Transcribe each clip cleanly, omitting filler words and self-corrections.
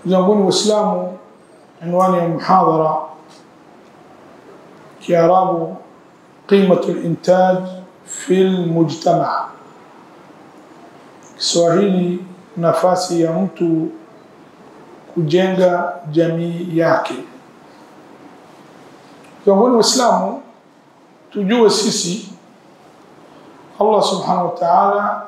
زنقوني وإسلام عنوان المحاضرة كياراب قيمة الإنتاج في المجتمع. Kiswahili nafasi ya mtu kujenga jamii yake. Zanguni Waislamu, tujue sisi Allah subhanahu wa ta'ala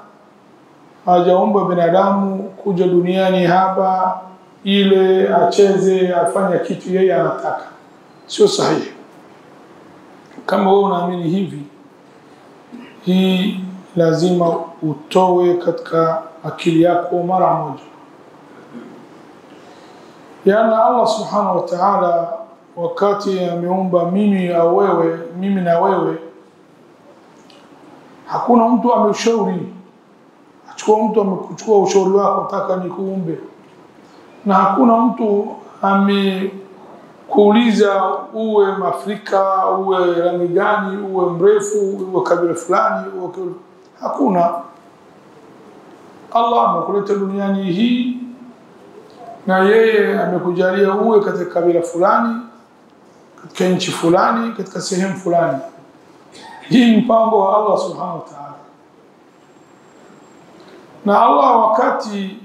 hajaumba binadamu kuja duniani hapa ile acheze afanye kitu yeye anataka. Sio sahihi. Kama wewe unaamini hivi, hii lazima utowe katika akili yako mara moja. Yana Allah subhanahu wa ta'ala wakati ameumba mimi na wewe, hakuna mtu ameshauri, achukua mtu amekuchukua ushauri wako taka nikuumbe, na hakuna mtu amekuuliza uwe Afrika, uwe rangi gani, uwe mrefu, uwe kabila fulani, hakuna. Allah amekuleta duniani hii na yeye amekujalia uwe katika kabila fulani, katika nchi fulani, katika sehemu fulani. Hii mpango wa Allah subhanahu wa ta'ala. Na Allah wakati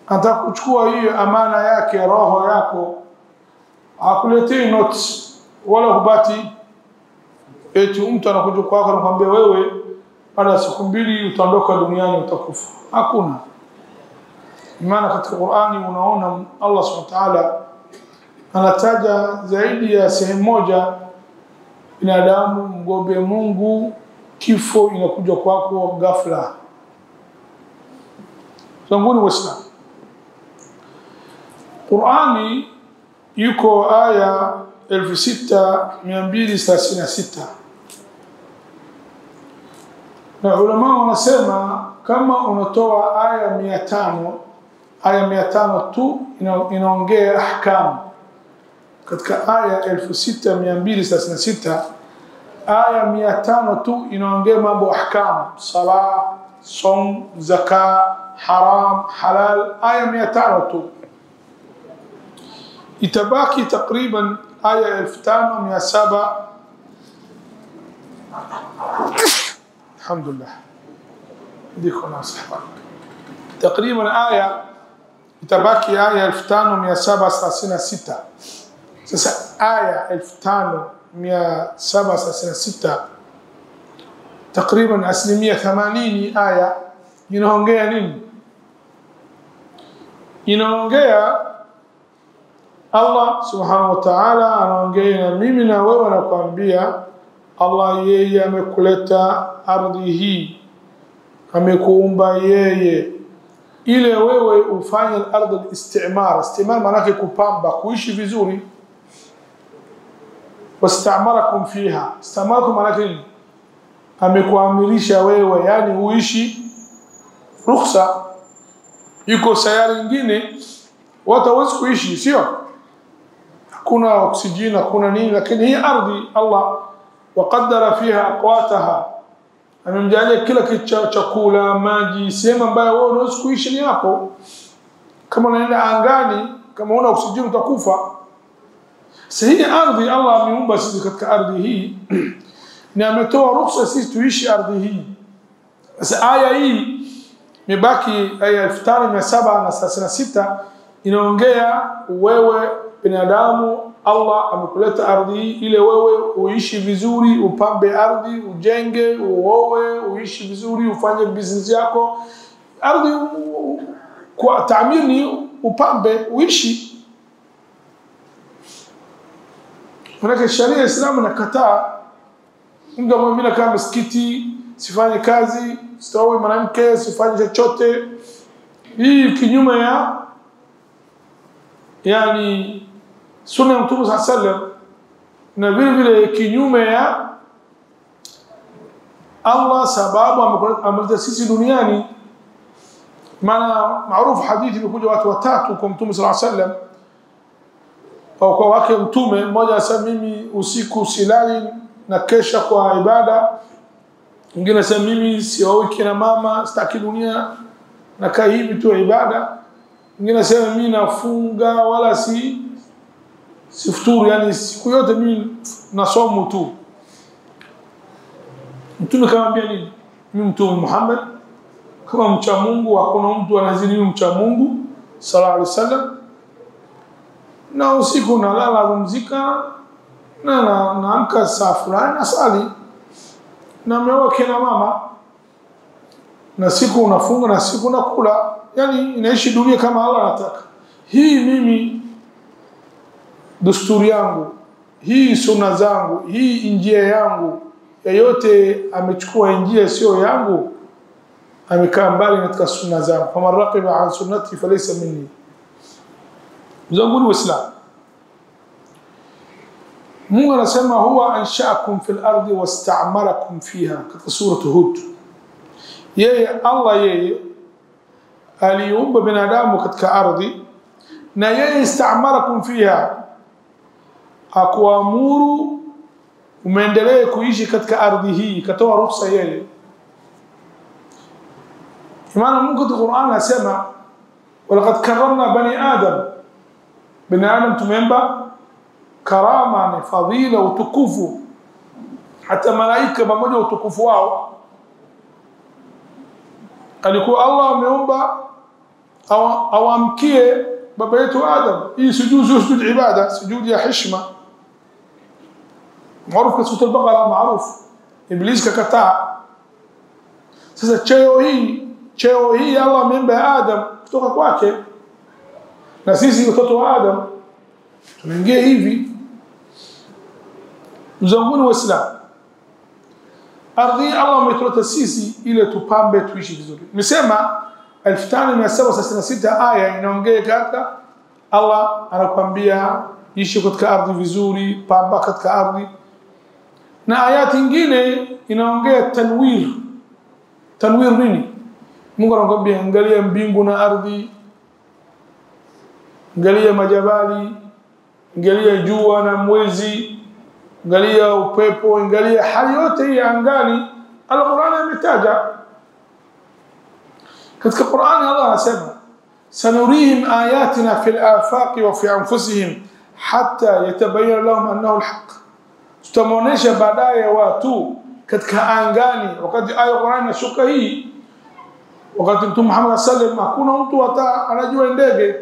atakuchukua hiyo amana yake, roho yako, hakuletei notes wala hubati eti mtu anakuja kwako anakuambia wewe baada ya siku 2 utaondoka duniani utakufa. Hakuna. Maana katika Qur'ani unaona Allah subhanahu wa ta'ala anataja zaidi ya sehemu moja binadamu mgobe Mungu, kifo inakuja kwako ghafla. Zanguni Waislamu, Qur'ani yuko aya 6236 na ulama wanasema kama unatoa aya 500 tu inaongea ahkam. Katika aya 6236 aya 500 tu inaongea mambo ahkam, salah, som, zaka, haram, halal. Aya 500 tu. Itabaki takriban aya 5700. Alhamdulillah, ndiko nasahaba takriban aya itabaki aya 5736. Sasa aya 5736 takriban 80% aya inaongea nini? Inaongea Allah subhanahu wa ta'ala anaongea na mimi na wewe, anakuambia Allah yeye amekuleta ardhi hii, amekuumba yeye ile wewe ufanye ardhi istimar. Istimar maana yake kupamba, kuishi vizuri. Wastamarakum fiha, istamarakum maana yake amekuamirisha wewe, yani uishi ruhusa. Yuko sayari nyingine watu hawezi kuishi, sio? Hakuna oksijeni, hakuna nini, lakini hii ardhi Allah waqaddara fiha aqwataha, amemjalia kila kitu, chakula, maji, sehemu ambayo wewe unaweza kuishi ni hapo. Kama unaenda angani, kama una oksijeni utakufa. Sasa hii ardhi Allah ameumba sisi katika ardhi hii na ametoa ruhusa sisi tuishi ardhi hii. Sasa aya hii imebaki aya 5736 inaongea wewe binadamu, Allah amekuleta ardhi hii ile wewe uishi vizuri, upambe ardhi, ujenge, uoe, uishi vizuri, ufanye business yako. Ardhi kwa taamini upambe, uishi. Maana sharia ya Islam inakataa mtu mwingine kama msikiti, sifanye kazi, sitaoe mwanamke, sifanye chochote. Hii kinyume ya yani sunna ya Mtume sallallahu alaihi wasallam, na vile vile kinyume ya Allah sababu ameleta sisi duniani. Maana maarufu hadithi imekuja watu watatu kwa Mtume sallallahu alaihi wasallam au kwa wake Mtume. Mmoja anasema mimi usiku silali na kesha kwa ibada, mwingine anasema mimi siowi kina mama, sitaki dunia, nakaa hivi tu ibada. Mwingine anasema mimi nafunga wala sifuturu, yani siku yote mimi nasomu tu. Mtume kamwambia nini? Mimi Mtume Muhammad kama mcha Mungu, hakuna mtu anazidi mimi mcha Mungu sallallahu alaihi wasallam. Na usiku nalala pumzika, na naamka saa fulani nasali, na meoa kina mama, na siku unafunga na siku unakula, yani inaishi dunia kama Allah anataka. Hii mimi desturi yangu, hii sunna zangu, hii njia yangu. Yeyote amechukua njia sio yangu, amekaa mbali katika sunna zangu. Kama raqiba an sunnati falaysa minni. Mzanguni Waislamu, Mungu anasema huwa anshaakum fil ardi wasta'marakum fiha, katika sura Hud. Yeye Allah, yeye aliumba binadamu katika ardhi, na yeye istamarakum fiha, akuamuru umeendelee kuishi katika ardhi hii, katoa ruhusa yeye. Imana Mungu katika Qur'an anasema walaqad karramna bani adam tumemba karama, ni fadhila, utukufu. Hata malaika pamoja utukufu wao, alikuwa Allah ameomba awamkie baba yetu Adam. Hii sujud ibada, sujud ya heshima, maarufu katika sura al-Baqara, maarufu. Iblis kakataa. Sasa cheo hii Allah ameomba Adam kutoka kwake, na sisi watoto wa Adam tunaingia hivi. Mzanguni Waislamu, ardhi Allah ametuleta sisi ile tupambe tuishi vizuri. Nimesema 1566 aya inaongea katika Allah anakuambia ishi katika ardhi vizuri, pamba katika ardhi. Na ayati nyingine inaongea tanwir. Tanwir nini? Mungu anakuambia angalia mbingu na ardhi, angalia majabali, angalia jua na mwezi, angalia upepo, angalia hali yote hii angani. Al-Qur'an ametaja. Katika Qur'an Allah anasema sanurihim ayatina fil afaqi wa fi anfusihim hatta yatabayyana lahum annahu al-haq. Tutamuonesha baadaye watu katika angani. Wakati aya Qur'an inashuka hii, wakati Mtume Muhammad sallallahu alaihi wasallam hakuna mtu hata anajua ndege,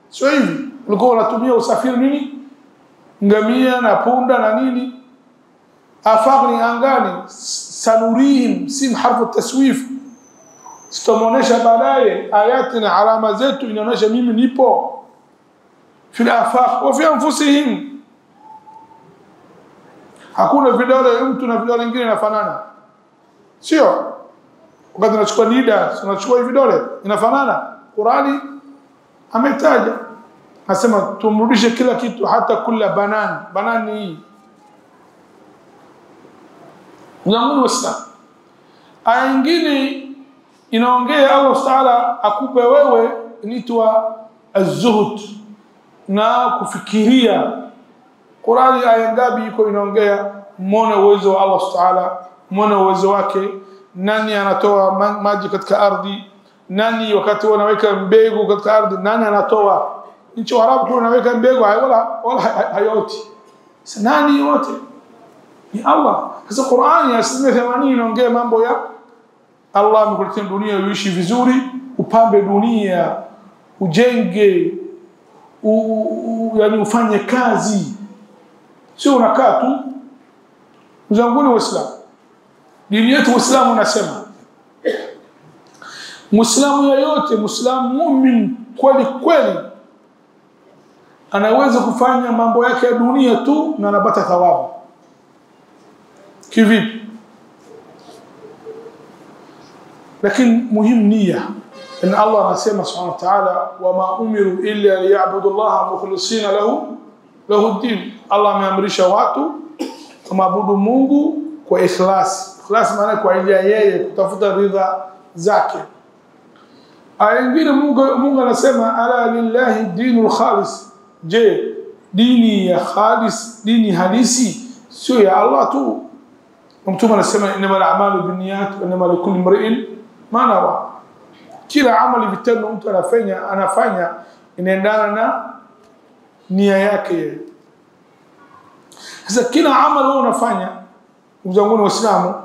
sio hivi. Walikuwa wanatumia usafiri nini? Ngamia na punda na nini. Afaq ni angani. Sanurihim sim harfu taswif, tutamuonesha baadaye ayati na alama zetu inaonyesha mimi nipo fil afaq wa fi anfusihim. Hakuna vidole mtu na vidole vingine inafanana, sio? Wakati tunachukua nida, tunachukua vidole inafanana. Qur'ani ametaja, anasema tumrudishe kila kitu, hata kula banani hii. Mzanguni Waislamu, aya nyingine inaongea Allah Taala akupe wewe inaitwa az-zuhd na kufikiria. Qur'ani aya ngapi iko inaongea muone uwezo wa Allah Taala, muone uwezo wake. Nani anatoa maji katika ardhi? Nani wakati wanaweka mbegu katika ardhi, nani anatoa? Nchi Waarabu kuna wanaweka mbegu wala hayoti. Sasa nani yote? Ni Allah. Sasa Qur'ani asilimia 80 inaongea mambo ya Allah amekuletea dunia uishi vizuri, upambe dunia, ujenge, yani ufanye kazi. Sio unakaa tu. Mzanguni Waislamu, dini yetu Uislamu unasema Muislamu yoyote, Muislamu muumini kweli anaweza kufanya mambo yake ya dunia tu na anapata thawabu. Kivipi? Lakini muhimu nia. En Allah anasema subhanahu wa ta'ala, wama umiru illa liya'budu Allah mukhlisina lahu ad-din. Allah ameamrisha watu kumwabudu Mungu kwa ikhlas. Ikhlas maana kwa ajili ya yeye, kutafuta ridha zake. Aya nyingine Mungu anasema ala lillahi dinul khalis. Je, dini ya khalis, dini halisi sio ya Allah tu? Mtume anasema innamal a'malu binniyat wa innamal likulli imri'in ma nawa. kila amali vitendo mtu anafanya inaendana na nia yake. Sasa kila amali wewe unafanya, ndugu zangu Waislamu,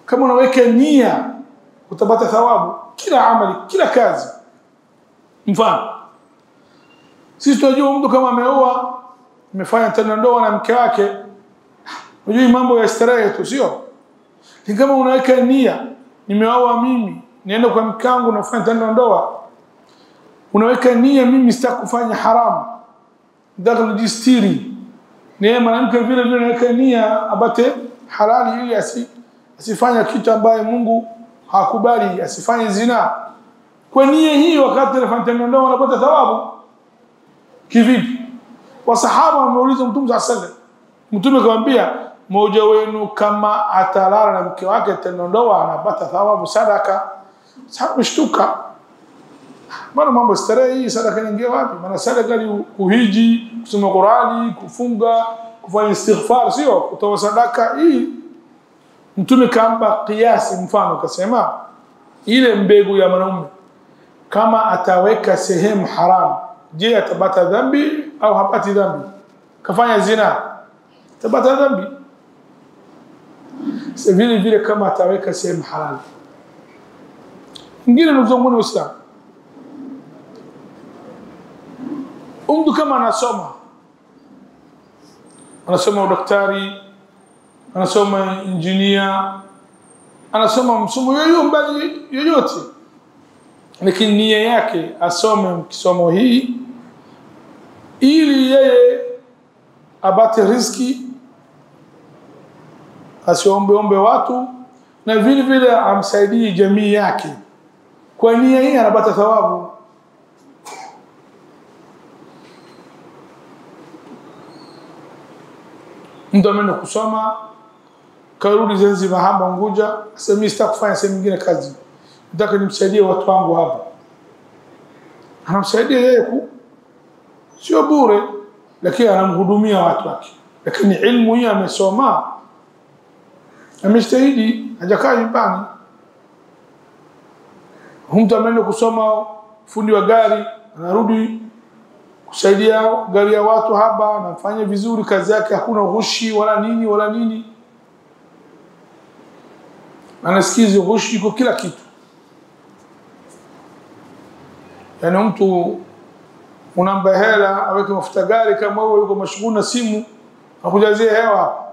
kama unaweka nia utapata thawabu kila amali, kila kazi. Mfano, sisi tunajua mtu kama ameoa, amefanya tendo ndoa na mke wake, unajua mambo ya starehe tu, sio? Ni kama unaweka nia, nimeoa mimi, nienda kwa mke wangu nafanya tendo ndoa, unaweka nia mimi sitaki kufanya haramu, nataka nijistiri. Ni mwanamke vile vile anaweka nia abate halali ili asifanye kitu ambaye Mungu hakubali, asifanye zina. Kwa nia hii wakati anafanya tendo ndoa anapata thawabu. Kivipi? Wasahaba wameuliza Mtume sallallahu alaihi wasallam. Mtume akamwambia mmoja wenu kama atalala na mke wake tendo ndoa anapata thawabu sadaka. Sasa mshtuka. Bwana mambo starehe hii sadaka inaingia wapi? Maana sadaka ni kuhiji, kusoma Qur'ani, kufunga, kufanya istighfar, sio kutoa sadaka hii. Mtume kaamba kiasi, mfano kasema ile mbegu ya mwanaume kama ataweka sehemu haramu, je atapata dhambi au hapati dhambi? Kafanya zina atapata dhambi. Vile vile kama ataweka sehemu halali. Ngine ndugu zangu Waislamu, mtu kama anasoma udaktari, anasoma injinia, anasoma msomo yoyote, lakini nia yake asome kisomo hii ili yeye apate riziki, asiombe watu, na vile vile amsaidie jamii yake. Kwa nia hii anapata thawabu. Mtu ameenda kusoma, karudi Zanzibar hapa Unguja, sasa mimi sitaki kufanya sehemu nyingine kazi, nataka nimsaidie watu wangu hapa. Anamsaidia yeye sio bure, lakini anamhudumia watu wake. Lakini ilmu hii amesoma, amejitahidi, hajakaa nyumbani. Mtu ameenda kusoma fundi wa gari, anarudi kusaidia gari ya watu hapa, anafanya vizuri kazi yake, hakuna ghushi wala nini. Anasikiza ghushi iko kila kitu. Yani mtu unampa hela aweke mafuta gari, kama wewe uko mashghuli na simu akujazie hewa,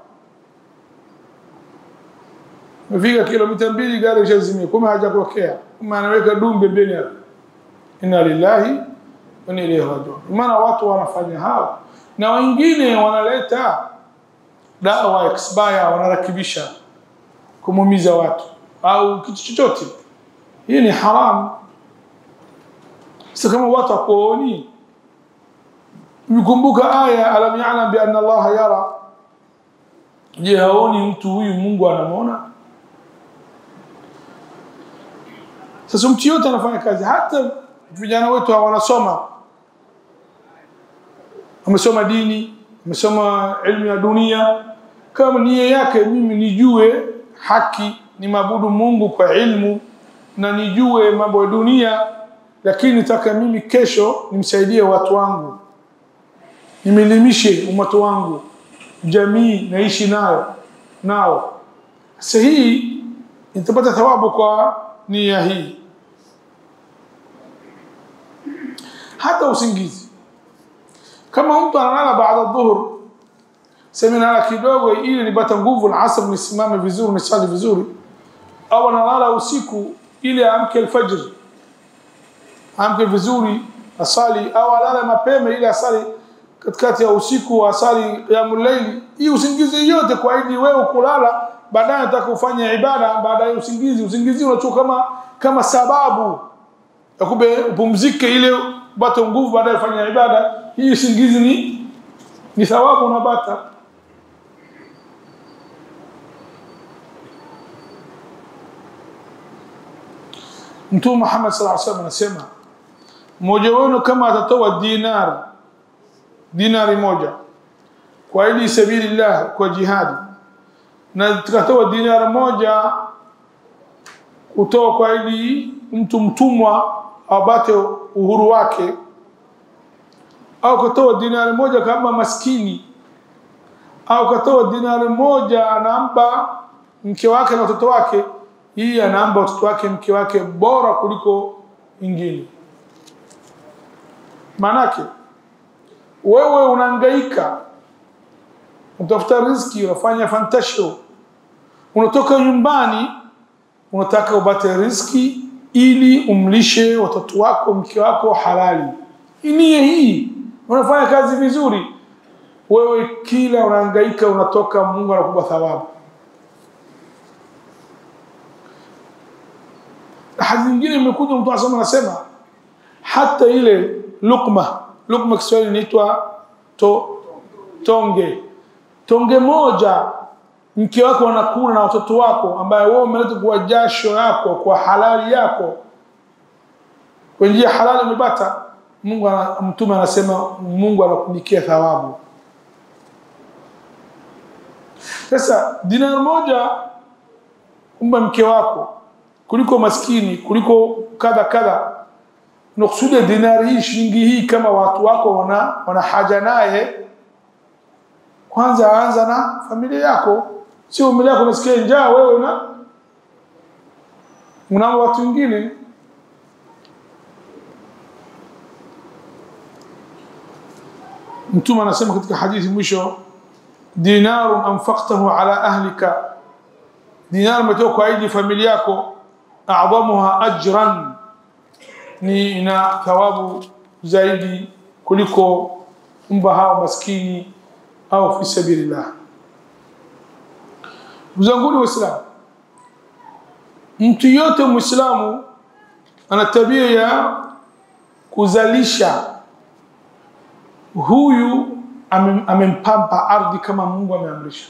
mfika kilomita 2 gari ishazimia, kama hajakuwekea, kama anaweka dumbe mbele yake. Inna lillahi wa inna ilaihi rajiun. Maana watu wanafanya hao, na wengine wanaleta dawa expire, wanarakibisha kumuumiza watu au kitu chochote. Hii ni haramu. Sasa kama watu wakuoni, mkumbuka aya alam ya'lam bi anna Allah yara. Je, haoni mtu huyu Mungu anamuona? Sasa mtu yote anafanya kazi, hata vijana wetu wanasoma, amesoma dini, amesoma elimu ya dunia, kama nia yake mimi nijue haki, ni maabudu Mungu kwa ilmu, na nijue mambo ya dunia, lakini nataka mimi kesho nimsaidie watu wangu, nimelimishe umatu wangu, jamii naishi nao. Sasa hii nitapata thawabu kwa nia hii. Hata usingizi, kama mtu analala baada dhuhur, sema nalala kidogo ili nipate nguvu al-asr nisimame vizuri, nisali vizuri, au analala usiku ili aamke al-fajr, aamke vizuri asali, au alala mapema ili asali katikati ya usiku, asali qiyamul layl. Hii usingizi yote kwa ajili wewe kulala, baadaye unataka kufanya ibada, baadaye usingizi unachukua kama sababu ya kupumzike ile upate nguvu, baadaye ufanye ibada. Hii usingizi ni thawabu unapata. Mtume Muhammad sallallahu alaihi wasallam anasema mmoja wenu kama atatoa dinari moja kwa ajili sabilillah, kwa jihad, na tukatoa dinari moja kutoa kwa ajili mtu mtumwa apate uhuru wake, au kutoa dinari moja kama maskini, au kutoa dinari moja anampa mke wake na watoto wake, hii anampa watoto wake mke wake bora kuliko ingine. Manake wewe unahangaika utafuta riziki, unafanya fantasho, unatoka nyumbani unataka upate riziki ili umlishe watoto wako mke wako halali. Hii unafanya kazi vizuri, wewe kila unahangaika unatoka, Mungu anakupa thawabu. Hadithi nyingine imekuja mtu anasema hata ile lukma Kiswahili inaitwa tonge moja mke wako anakula na watoto wako, ambaye wewe umeleta kwa jasho yako, kwa halali yako, kwa njia halali umepata, Mtume anasema Mungu anakuandikia thawabu. Sasa dinari moja kumpa mke wako kuliko maskini, kuliko kadha, nukusudia dinari hii, shilingi hii, kama watu wako wana haja naye, kwanza anza na familia yako. Sio familia yako nasikia njaa, wewe una watu wengine. Mtume anasema katika hadithi mwisho, dinarun anfaqtahu ala ahlika, dinar umetoa kwa ajili familia yako, a'dhamuha ajran, ni ina thawabu zaidi kuliko kumpa hao maskini au fi sabilillah. Mzanguni Waislamu, mtu yote Muislamu ana tabia ya kuzalisha. Huyu amempamba ardhi kama Mungu ameamrisha.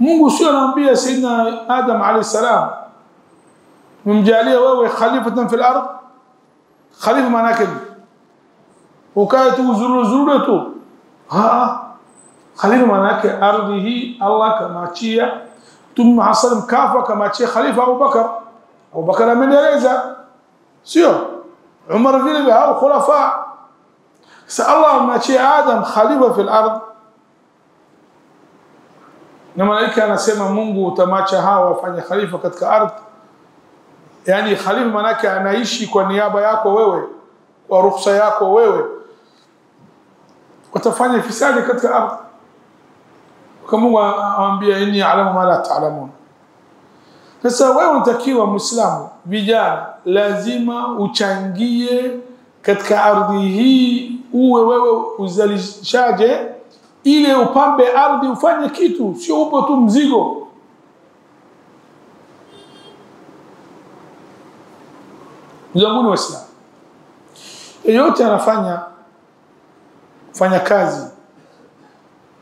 Mungu sio anaambia Sayyidina Adam alayhi salam, mumjalia wewe khalifatan fil ardh. Khalifa maana yake ukae tu zuru tu. Khalifa maana yake ardhi hii Allah kamaachia Mtume Muhammad kafa, kamaachia Khalifa Abu Bakar ameneleza, sio Umar vile hao khulafa. Sasa Allah ameachia Adam khalifa fil ardh, na malaika anasema Mungu utamacha hawa wafanye khalifa katika ardhi. Yani khalifa maana yake anaishi kwa niaba yako wewe, kwa ruhusa yako wewe, watafanya fisadi katika ardhi. Kama Mungu anamwambia inni a'lamu ma la ta'lamun. Sasa wewe unatakiwa Muislamu, vijana, lazima uchangie katika ardhi hii, uwe wewe uzalishaje ile upambe ardhi, ufanye kitu, sio upo tu mzigo. Mzanguni Waislamu, yeyote anafanya kazi,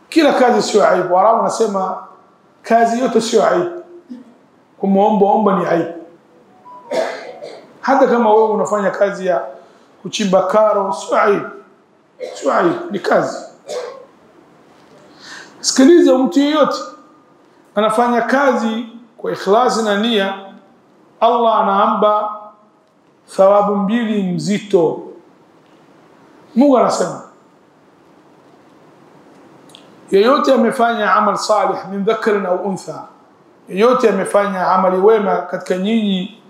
kila kazi sio aibu. Warabu wanasema kazi yote sio aibu, kumuomba ni aibu. Hata kama wewe unafanya kazi ya kuchimba karo, sio aibu, ni kazi. Sikiliza, mtu yeyote anafanya kazi kwa ikhlasi na nia, Allah anaamba thawabu mbili mzito. Mungu anasema yeyote amefanya amal salih min dhakarin au untha, yeyote amefanya amali wema katika nyinyi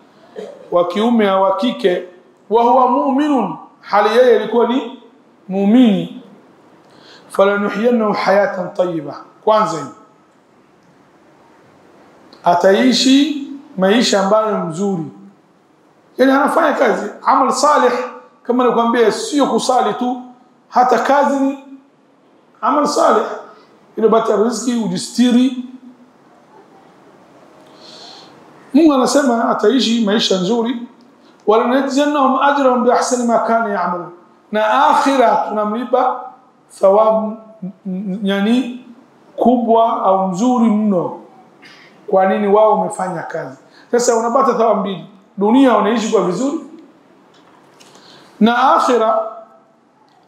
wa kiume au wa kike, wa huwa mu'minun, hali yeye alikuwa ni muumini, falanuhyiyannahu hayatan tayyiba, kwanza ataishi maisha ambayo mzuri. Yani anafanya kazi amal salih, kama nakwambia sio kusali tu, hata kazi ni amal salih, ili upate riziki, ujistiri. Mungu anasema ataishi maisha nzuri, wala najzannahum ajrahum bi ahsani ma kanu ya'malun, na akhirah tunamlipa thawabu yani kubwa au nzuri mno. Kwa nini? Wao wamefanya kazi. Sasa unapata thawabu mbili, dunia unaishi kwa vizuri, na akhirah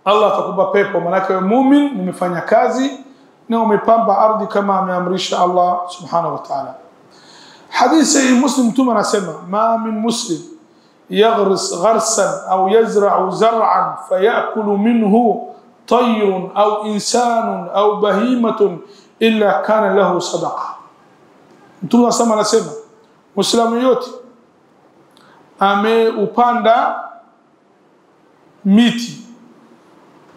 Allah atakupa pepo, maana wewe muumini umefanya kazi na umepamba ardhi kama ameamrisha Allah subhanahu wa ta'ala. Hadithi Muslim, Mtume anasema ma min muslim يغرس غرسا أو يزرع زرعا فيأكل منه طير أو إنسان أو بهيمة إلا كان له صدقة. Mtume sama anasema Muislamu yote ameupanda miti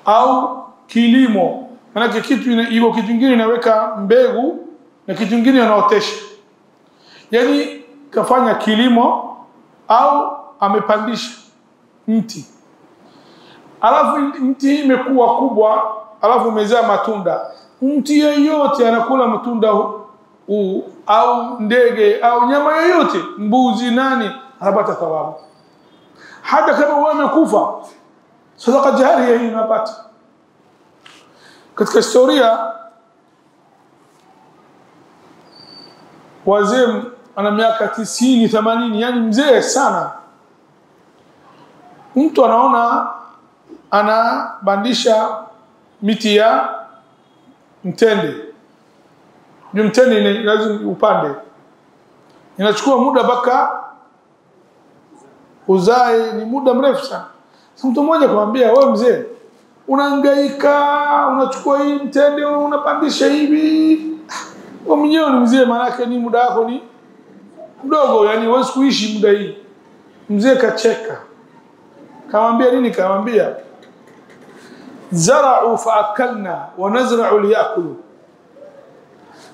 au kilimo, maana kitu hivyo, kitu kingine inaweka mbegu na kitu kingine anaotesha, yani kafanya kilimo au amepandisha mti, alafu mti imekuwa kubwa, alafu umezaa matunda. Mti yoyote anakula matunda huu, au ndege au nyama yoyote, mbuzi nani, anapata thawabu. Hata kama wewe umekufa, sadaqa jariya hii unapata. Katika historia, wazee ana miaka 90 80, yani mzee sana, mtu anaona anabandisha miti ya mtende. Ndio mtende ni lazima upande, inachukua muda mpaka uzae, ni muda mrefu sana. Mtu mmoja kumwambia, wewe mzee unahangaika, unachukua hii mtende unapandisha hivi, wewe mwenyewe ni mzee, maana yake ni muda wako ni mdogo, yani huwezi kuishi muda hii. Mzee kacheka, kamwambia nini? Kamwambia, zara'u fa'akalna wa nazra'u liyakulu.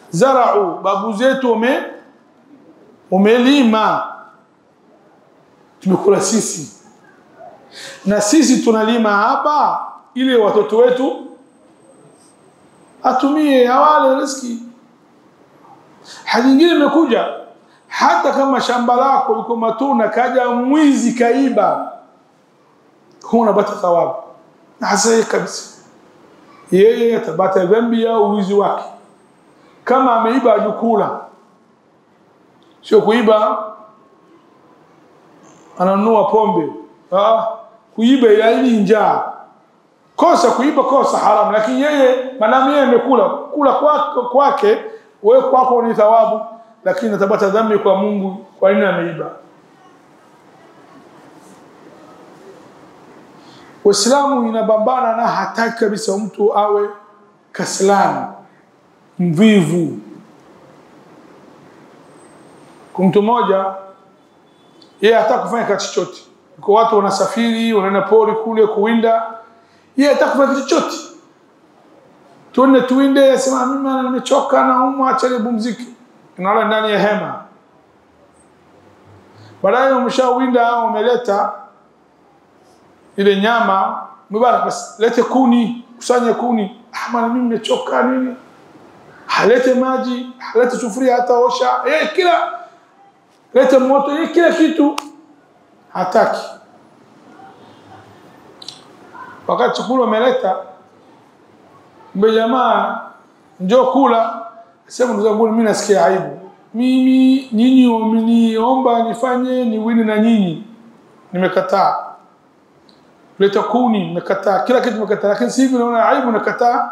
Zara'u, babu zetu umelima, tumekula sisi, na sisi tunalima hapa ili watoto wetu atumie, hawale riziki. Hadi nyingine imekuja, hata kama shamba lako liko matunda, kaja mwizi kaiba, unapata thawabu. Na hasa kabisa, yeye atabata dhambi ya uwizi wake. Kama ameiba ajukula, sio kuiba ananunua pombe. Kuiba yani njaa, kosa kuiba, kosa haramu, lakini yeye maana yeye amekula, kula kwake, wewe kwako ni thawabu, lakini atabata dhambi kwa Mungu kwa nini ameiba. Uislamu inabambana na hataki kabisa mtu awe kaslan, mvivu. Kwa mtu mmoja, yeye hataka kufanya kazi chochote. Kwa watu wanasafiri, wanaenda pori kule kuwinda, yeye hataka kufanya kitu chochote. Tuwinde, asema mimi nimechoka na umwa, acha nipumzike. Unalala ndani ya hema. Baadaye umeshawinda au umeleta ile nyama, mbona basi lete kuni, kusanya kuni. Maana mimi nimechoka nini? Halete maji, halete sufuria, hata osha, kila lete moto, kila kitu hataki. Wakati chakula umeleta, mbe jamaa njoo kula, sema ndugu zangu, mimi nasikia aibu. Mimi nyinyi wameniomba nifanye niwini na nyinyi, nimekataa. Leta kuni, nimekataa. Kila kitu nimekataa, lakini sasa hivi naona aibu, nakataa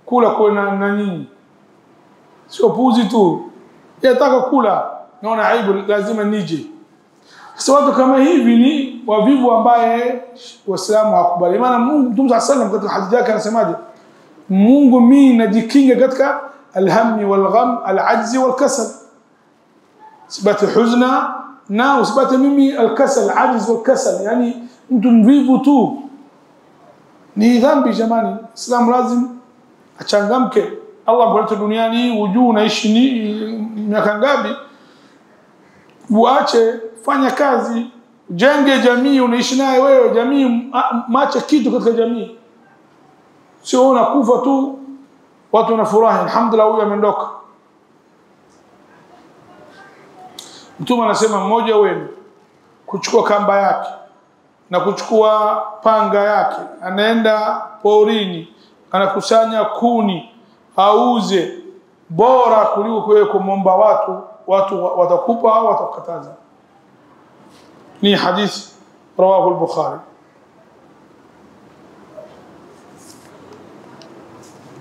kula kwa na nyinyi. Sio puzi tu, nataka kula, naona aibu, lazima nije. Sasa watu kama hivi ni wavivu ambaye Waislamu hawakubali. Maana Mungu Mtume sallallahu katika hadithi yake anasemaje? Mungu mimi najikinga katika alhammi walgham, alajzi walkasal. Sibati huzna na usibati mimi alkasal, alajz walkasal, yani mtu mvivu tu ni dhambi. Jamani, Islam lazim achangamke. Allah kuleta duniani ujuu naishi ni miaka ngapi? Uache fanya kazi, jenge jamii unaishi naye wewe, jamii macha kitu katika jamii. Sio unakufa tu watu wanafurahi, alhamdulillah huyu ameondoka. Mtume anasema mmoja wenu kuchukua kamba yake na kuchukua panga yake, anaenda porini, anakusanya kuni auze, bora kuliko wewe kumomba watu watakupa au watakataza. Ni hadithi rawahu al-Bukhari.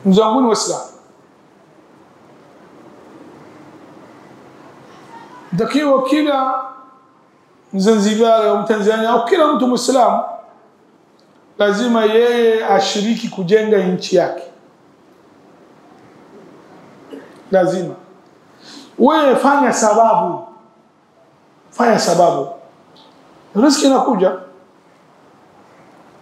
Mzanguni Waislamu, takiwa kila Mzanzibari au Mtanzania au kila mtu Muislamu lazima yeye ashiriki kujenga nchi yake. Lazima wewe fanya sababu, riziki inakuja.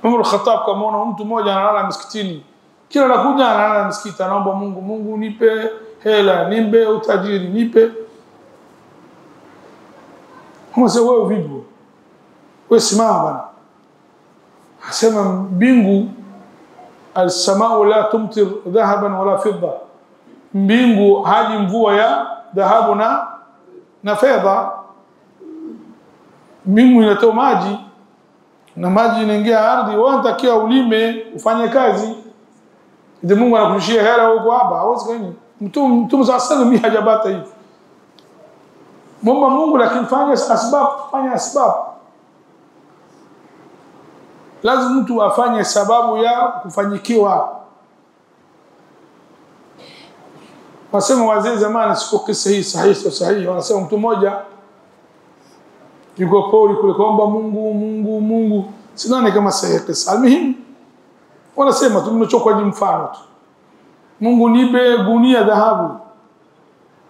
Umar al-Khattab kama mtu mmoja analala msikitini, kila anakuja analala msikiti, anaomba Mungu nipe hela, nipe utajiri, nipe. Mmoja wewe vipi? Wewe simama bwana. Asema mbingu, al-samaa la tumtir dhahaban wala fidda, mbingu haji mvua ya dhahabu na fedha. Mbingu inatoa maji na maji inaingia ardhi, wewe unatakiwa ulime ufanye kazi. Ndio Mungu anakushia hela huko hapa, hawezi kani. Mtume sallallahu mimi hajabata hivi. Mungu lakini fanya asbab. Lazima mtu afanye sababu ya kufanyikiwa. Wasema wazee zamani, siko kisa hii sahihi, wanasema mtu mmoja yuko pori kule kuomba Mungu. Sidhani kama sahihi kisa. Almuhim wanasema tumechukua mfano tu. Mungu nipe gunia dhahabu,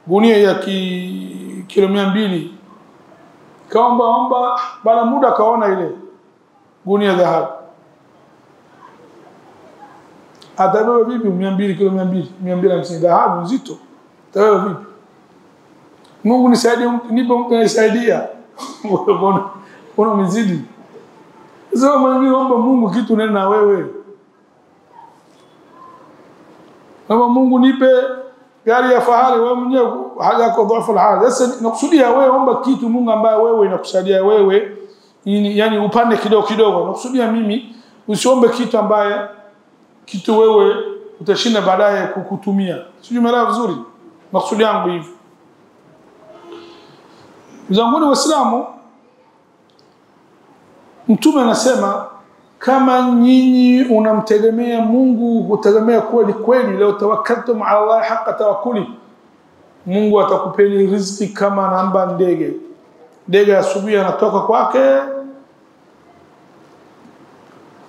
gunia ya kilo 200. Kaomba baada muda kaona ile gunia dhahabu. Atabeba vipi 200 kilo 250 dhahabu nzito? Atabeba vipi? Mungu nisaidie, nipe mtu nisaidia. Mbona mzidi? Sasa mimi naomba Mungu kitu nene na wewe. Kama Mungu nipe gari ya fahari, wewe mwenyewe haja kwa dhaifu al-hali. Sasa nakusudia wewe omba kitu Mungu ambaye wewe inakusaidia wewe, yani upande kidogo. Nakusudia mimi usiombe kitu ambaye kitu wewe utashinda baadaye kukutumia. Sijui umeelewa vizuri maksudi yangu hivi. Mzanguni Waislamu, Mtume anasema kama nyinyi unamtegemea Mungu, utegemea kweli, leo tawakkaltum ala Allah haqqa tawakkuli, Mungu atakupeni riziki kama namba ndege. Ndege asubuhi anatoka kwake,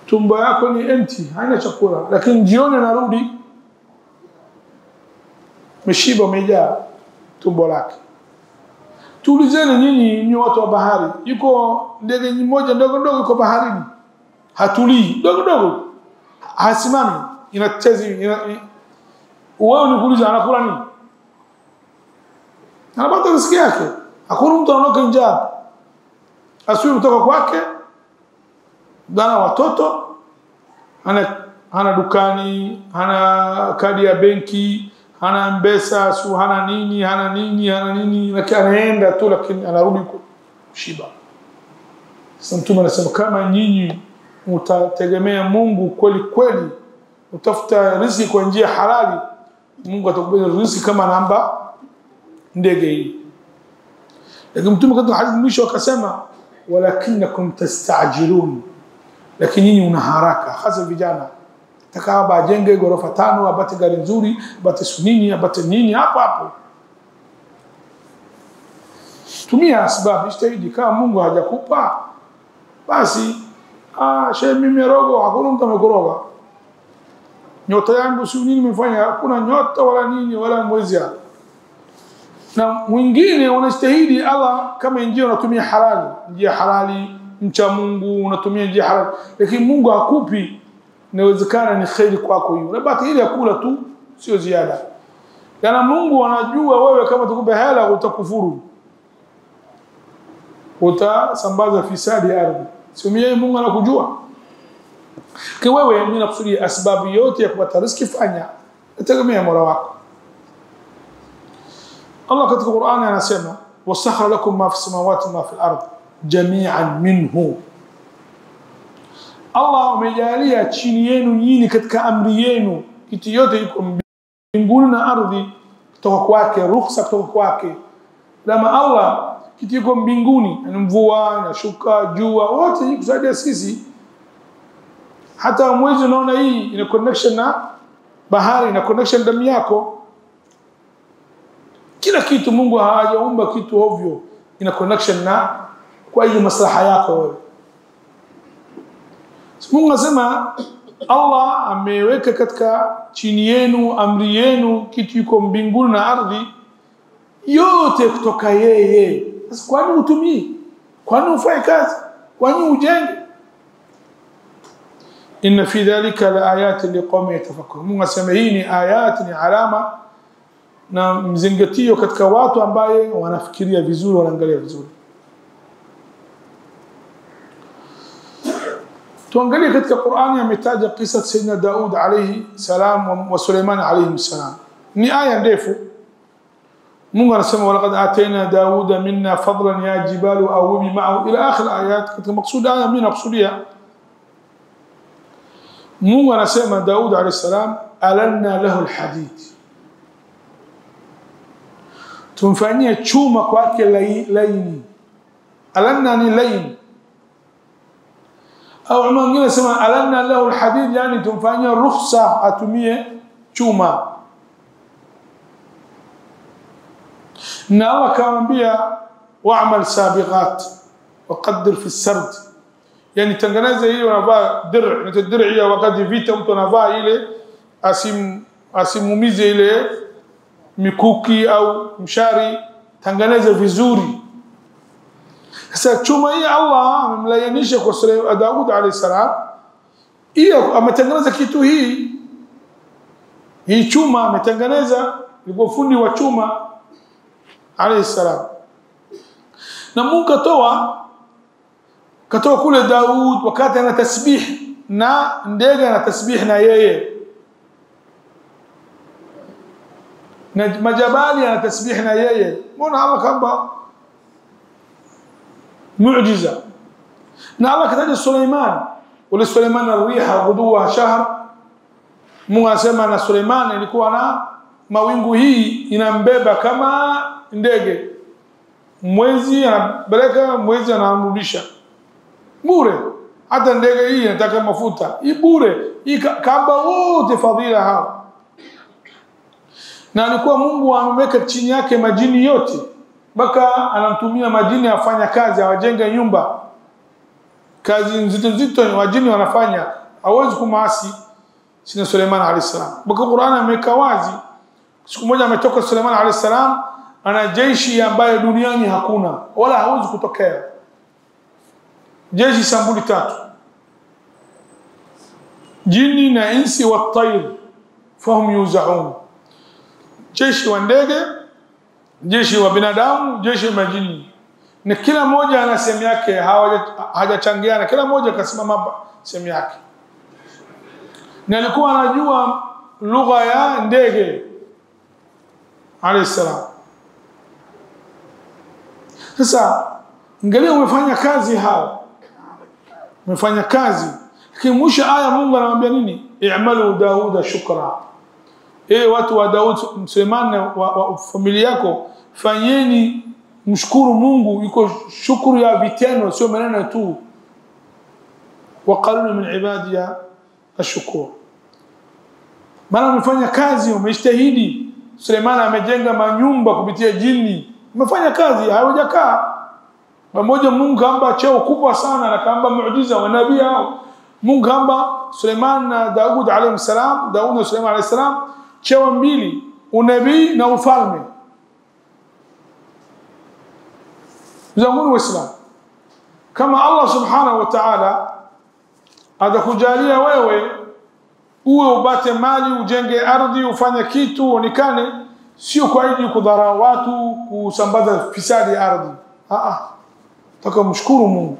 tumbo yako ni empty, haina chakula, lakini jioni anarudi meshiba, umejaa tumbo lake. Tuulizeni nyinyi watu wa bahari, yuko ndege mmoja ndogo yuko baharini, hatulii, ndogo hasimami, inachezi wewe unikuuliza anakula nini? Anapata riziki yake. Hakuna mtu anaondoka njaa. Asubuhi kutoka kwake, dana watoto, hana dukani, hana kadi ya benki, hana mpesa, hana nini, lakini anaenda tu, lakini anarudi kushiba. Sasa Mtume anasema kama nyinyi mtategemea Mungu kweli, utafuta riziki kwa njia halali, Mungu atakupeni riziki kama namba ndege hii. Lakini Mtume katika hadithi mwisho akasema walakinakum tastajilun, lakini nyinyi una haraka, hasa vijana. Taka bajenge ghorofa 5, apate gari nzuri, apate sunini, apate nini hapo. Tumia asbab, ijtahidi. Kama Mungu hajakupa basi shehe mimi rogo, hakuna mtu amekoroga. Nyota yangu si nini nimefanya, hakuna nyota wala nini wala mwezi hapa. Na mwingine unastahili Allah kama njia unatumia halali, mcha Mungu unatumia njia halali, lakini Mungu hakupi, inawezekana ni khairi kwako hiyo. Unabaki ile ya kula tu, sio ziada. Kana Mungu anajua wewe kama tukupe hela utakufuru, utasambaza fisadi ardhi. Sio mimi, Mungu anakujua. Kwa wewe mimi nakusudia asbabu yote ya kupata riziki fanya, tegemea Mola wako. Allah katika Qur'an anasema wasakhara lakum ma fi samawati ma fi al-ard jami'an minhu. Allah amejalia chini yenu nyinyi katika amri yenu kitu yote iko mbinguni na ardhi kutoka kwake, ruhusa kutoka kwake. Lama Allah kitu iko mbinguni, mvua inashuka, jua, wote ni kusaidia sisi. Hata mwezi unaona hii ina connection na bahari, ina connection damu yako. Kila kitu Mungu hajaumba kitu ovyo, ina connection na kwa ajili maslaha yako wewe. Mungu anasema Allah ameweka katika chini yenu amri yenu kitu yuko mbinguni na ardhi yote kutoka yeye. Sasa kwani utumie? Kwani ufanye kazi? Kwani ujenge? Inna fi dhalika la ayatin liqaumin yatafakkarun. Mungu anasema hii ni ayati, ni alama na mzingatio katika watu ambaye wanafikiria vizuri, wanaangalia vizuri. tuangalie katika Qur'ani ametaja kisa Sayyidina Daud alayhi salam wa Suleiman alayhi salam. Ni aya ndefu. Mungu anasema walaqad atayna Dauda minna fadlan ya jibalu awbi ma'ahu ila akhir ayat. Katika maksud aya mimi nakusudia Mungu anasema Daud alayhi salam alanna lahu alhadid, tumfanyia chuma kwake laini. Alanna ni laini, au mwingine anasema alanna lahu alhadid, yani tumfanyia ruhusa atumie chuma. Na Allah akamwambia wa'mal sabiqat waqaddir fi sard, yani tengeneza ile unavaa dir'i ya wakati vita mtu anavaa ile asimumize ile mikuki au mshari, tengeneza vizuri. Sasa chuma hii Allah amemlainisha kwa Daud alayhi salam, hiyo ametengeneza kitu hii chuma ametengeneza, ilikuwa fundi wa chuma alayhi salam. Na Mungu katoa kule Daud wakati ana tasbih na ndege ana tasbih na yeye, na majabali ana tasbih na yeye. Mbona Allah kamba muujiza. Na Allah kataja Suleiman, wala Suleiman ar-riha ghuduwa shahr. Mungu anasema na Suleiman ilikuwa na mawingu hii inambeba kama ndege, mwezi anapeleka, mwezi anamrudisha bure. Hata ndege hii inataka mafuta hii bure, hii kamba wote fadhila hao. Na alikuwa Mungu ameweka chini yake majini yote, baka anamtumia majini afanya kazi, awajenge nyumba, kazi nzito nzito wajini wanafanya, hawezi kumaasi sina Suleiman alayhi salam. Baka Qur'an ameweka wazi, siku moja ametoka Suleiman alayhi salam ana jeshi ambayo duniani hakuna wala hawezi kutokea, jeshi sambuli 3, jini na insi wa tayr fahum yuzaun, jeshi wa ndege, jeshi wa binadamu, jeshi wa majini, na kila mmoja ana sehemu yake, hajachangiana, kila mmoja kasimama sehemu yake. Na alikuwa anajua lugha ya ndege alayhi salam. Sasa angalia umefanya kazi hao, umefanya kazi, lakini mwisho aya Mungu anamwambia nini? I'malu Dauda shukra. Watu wa Daud, Suleiman wa familia yako, fanyeni mshukuru Mungu, yuko shukuru ya vitendo sio maneno tu. Wa qaluna min ibadiya ashkur, maana umefanya kazi, umejitahidi. Suleiman amejenga manyumba kupitia jini, umefanya kazi, hawajakaa pamoja. Mungu kamba cheo kubwa sana na kamba muujiza wa nabii hao. Mungu kamba Suleiman na Daud alayhi salam, Daud na Suleiman alayhi salam cheo mbili, unabii na ufalme. Zangu wa Islam, kama Allah subhanahu wa ta'ala atakujalia wewe uwe upate mali, ujenge ardhi, ufanye kitu uonekane, sio kwa ajili kudharau watu, kusambaza fisadi ya ardhi. Taka mshukuru Mungu.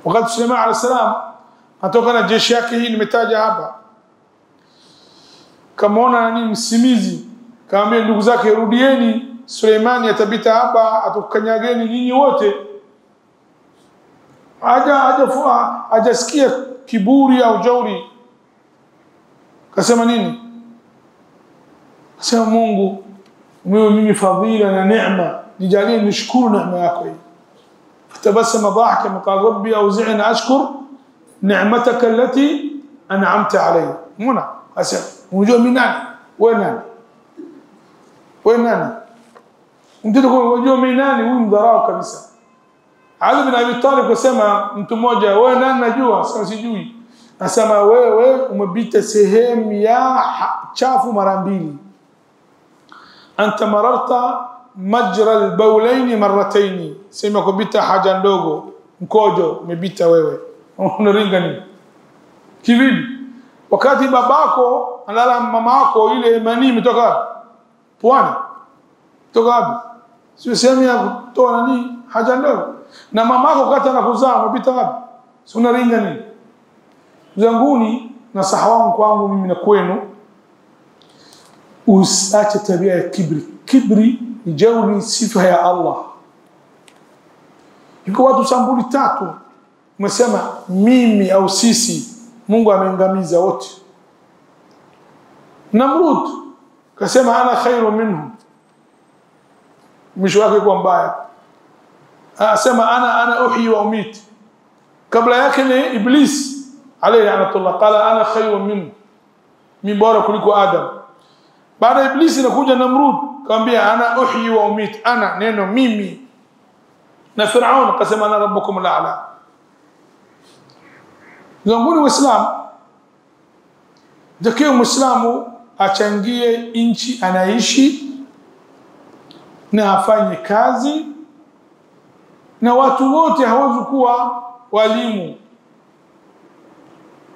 Wakati Suleiman alayhi salam atoka na jeshi yake hii nimetaja hapa, kamaona nani msimizi, kaambia ndugu zake rudieni, Suleiman atabita hapa, atukanyageni nyinyi wote. Hajasikia kiburi au jauri. Kasema nini? Kasema Mungu, mimi fadhila na neema, nijalie nishukuru neema yako hii. Fatabasama dhahikan qala rabbi awzi'ni ashkur ni'mataka allati an'amta alayya. Mbona asema unajua mimi nani? Wewe nani? Wewe nani? mtoto kwa unajua mimi nani, huyu mdharau kabisa. Ali bin Abi Talib akasema mtu mmoja, wewe nani? Najua. Sasa sijui. Nasema wewe umepita sehemu ya chafu mara mbili. Anta mararta majra albawlain marratayn, sema kupita haja ndogo, mkojo umepita wewe. Unaringa nini? Kivipi? Wakati babako analala mama yako, ile mani imetoka puani, toka wapi? Sio sehemu ya kutoa nani haja ndogo. Na mama yako wakati anakuzaa umepita wapi? Si unaringa nini? Zanguni na sahawangu kwangu mimi na kwenu, usiache tabia ya kibri. Kibri ni jeuri, sifa ya Allah. Yuko watu sambuli tatu umesema mimi au sisi, Mungu ameangamiza wote. Namrud kasema ana khairu minhum, mwisho wake kwa mbaya. Asema ana uhyi wa umit. Kabla yake ni Iblis alayhi anatullah, qala ana khairu minhu, mimi bora kuliko Adam. Baada Iblis inakuja Namrud kaambia ana uhyi wa umit, ana neno mimi. Na Firaun akasema ana rabbukum al-a'la. Zanguni Waislamu, ndio Muislamu achangie inchi anaishi na afanye kazi, na watu wote hawezi kuwa walimu.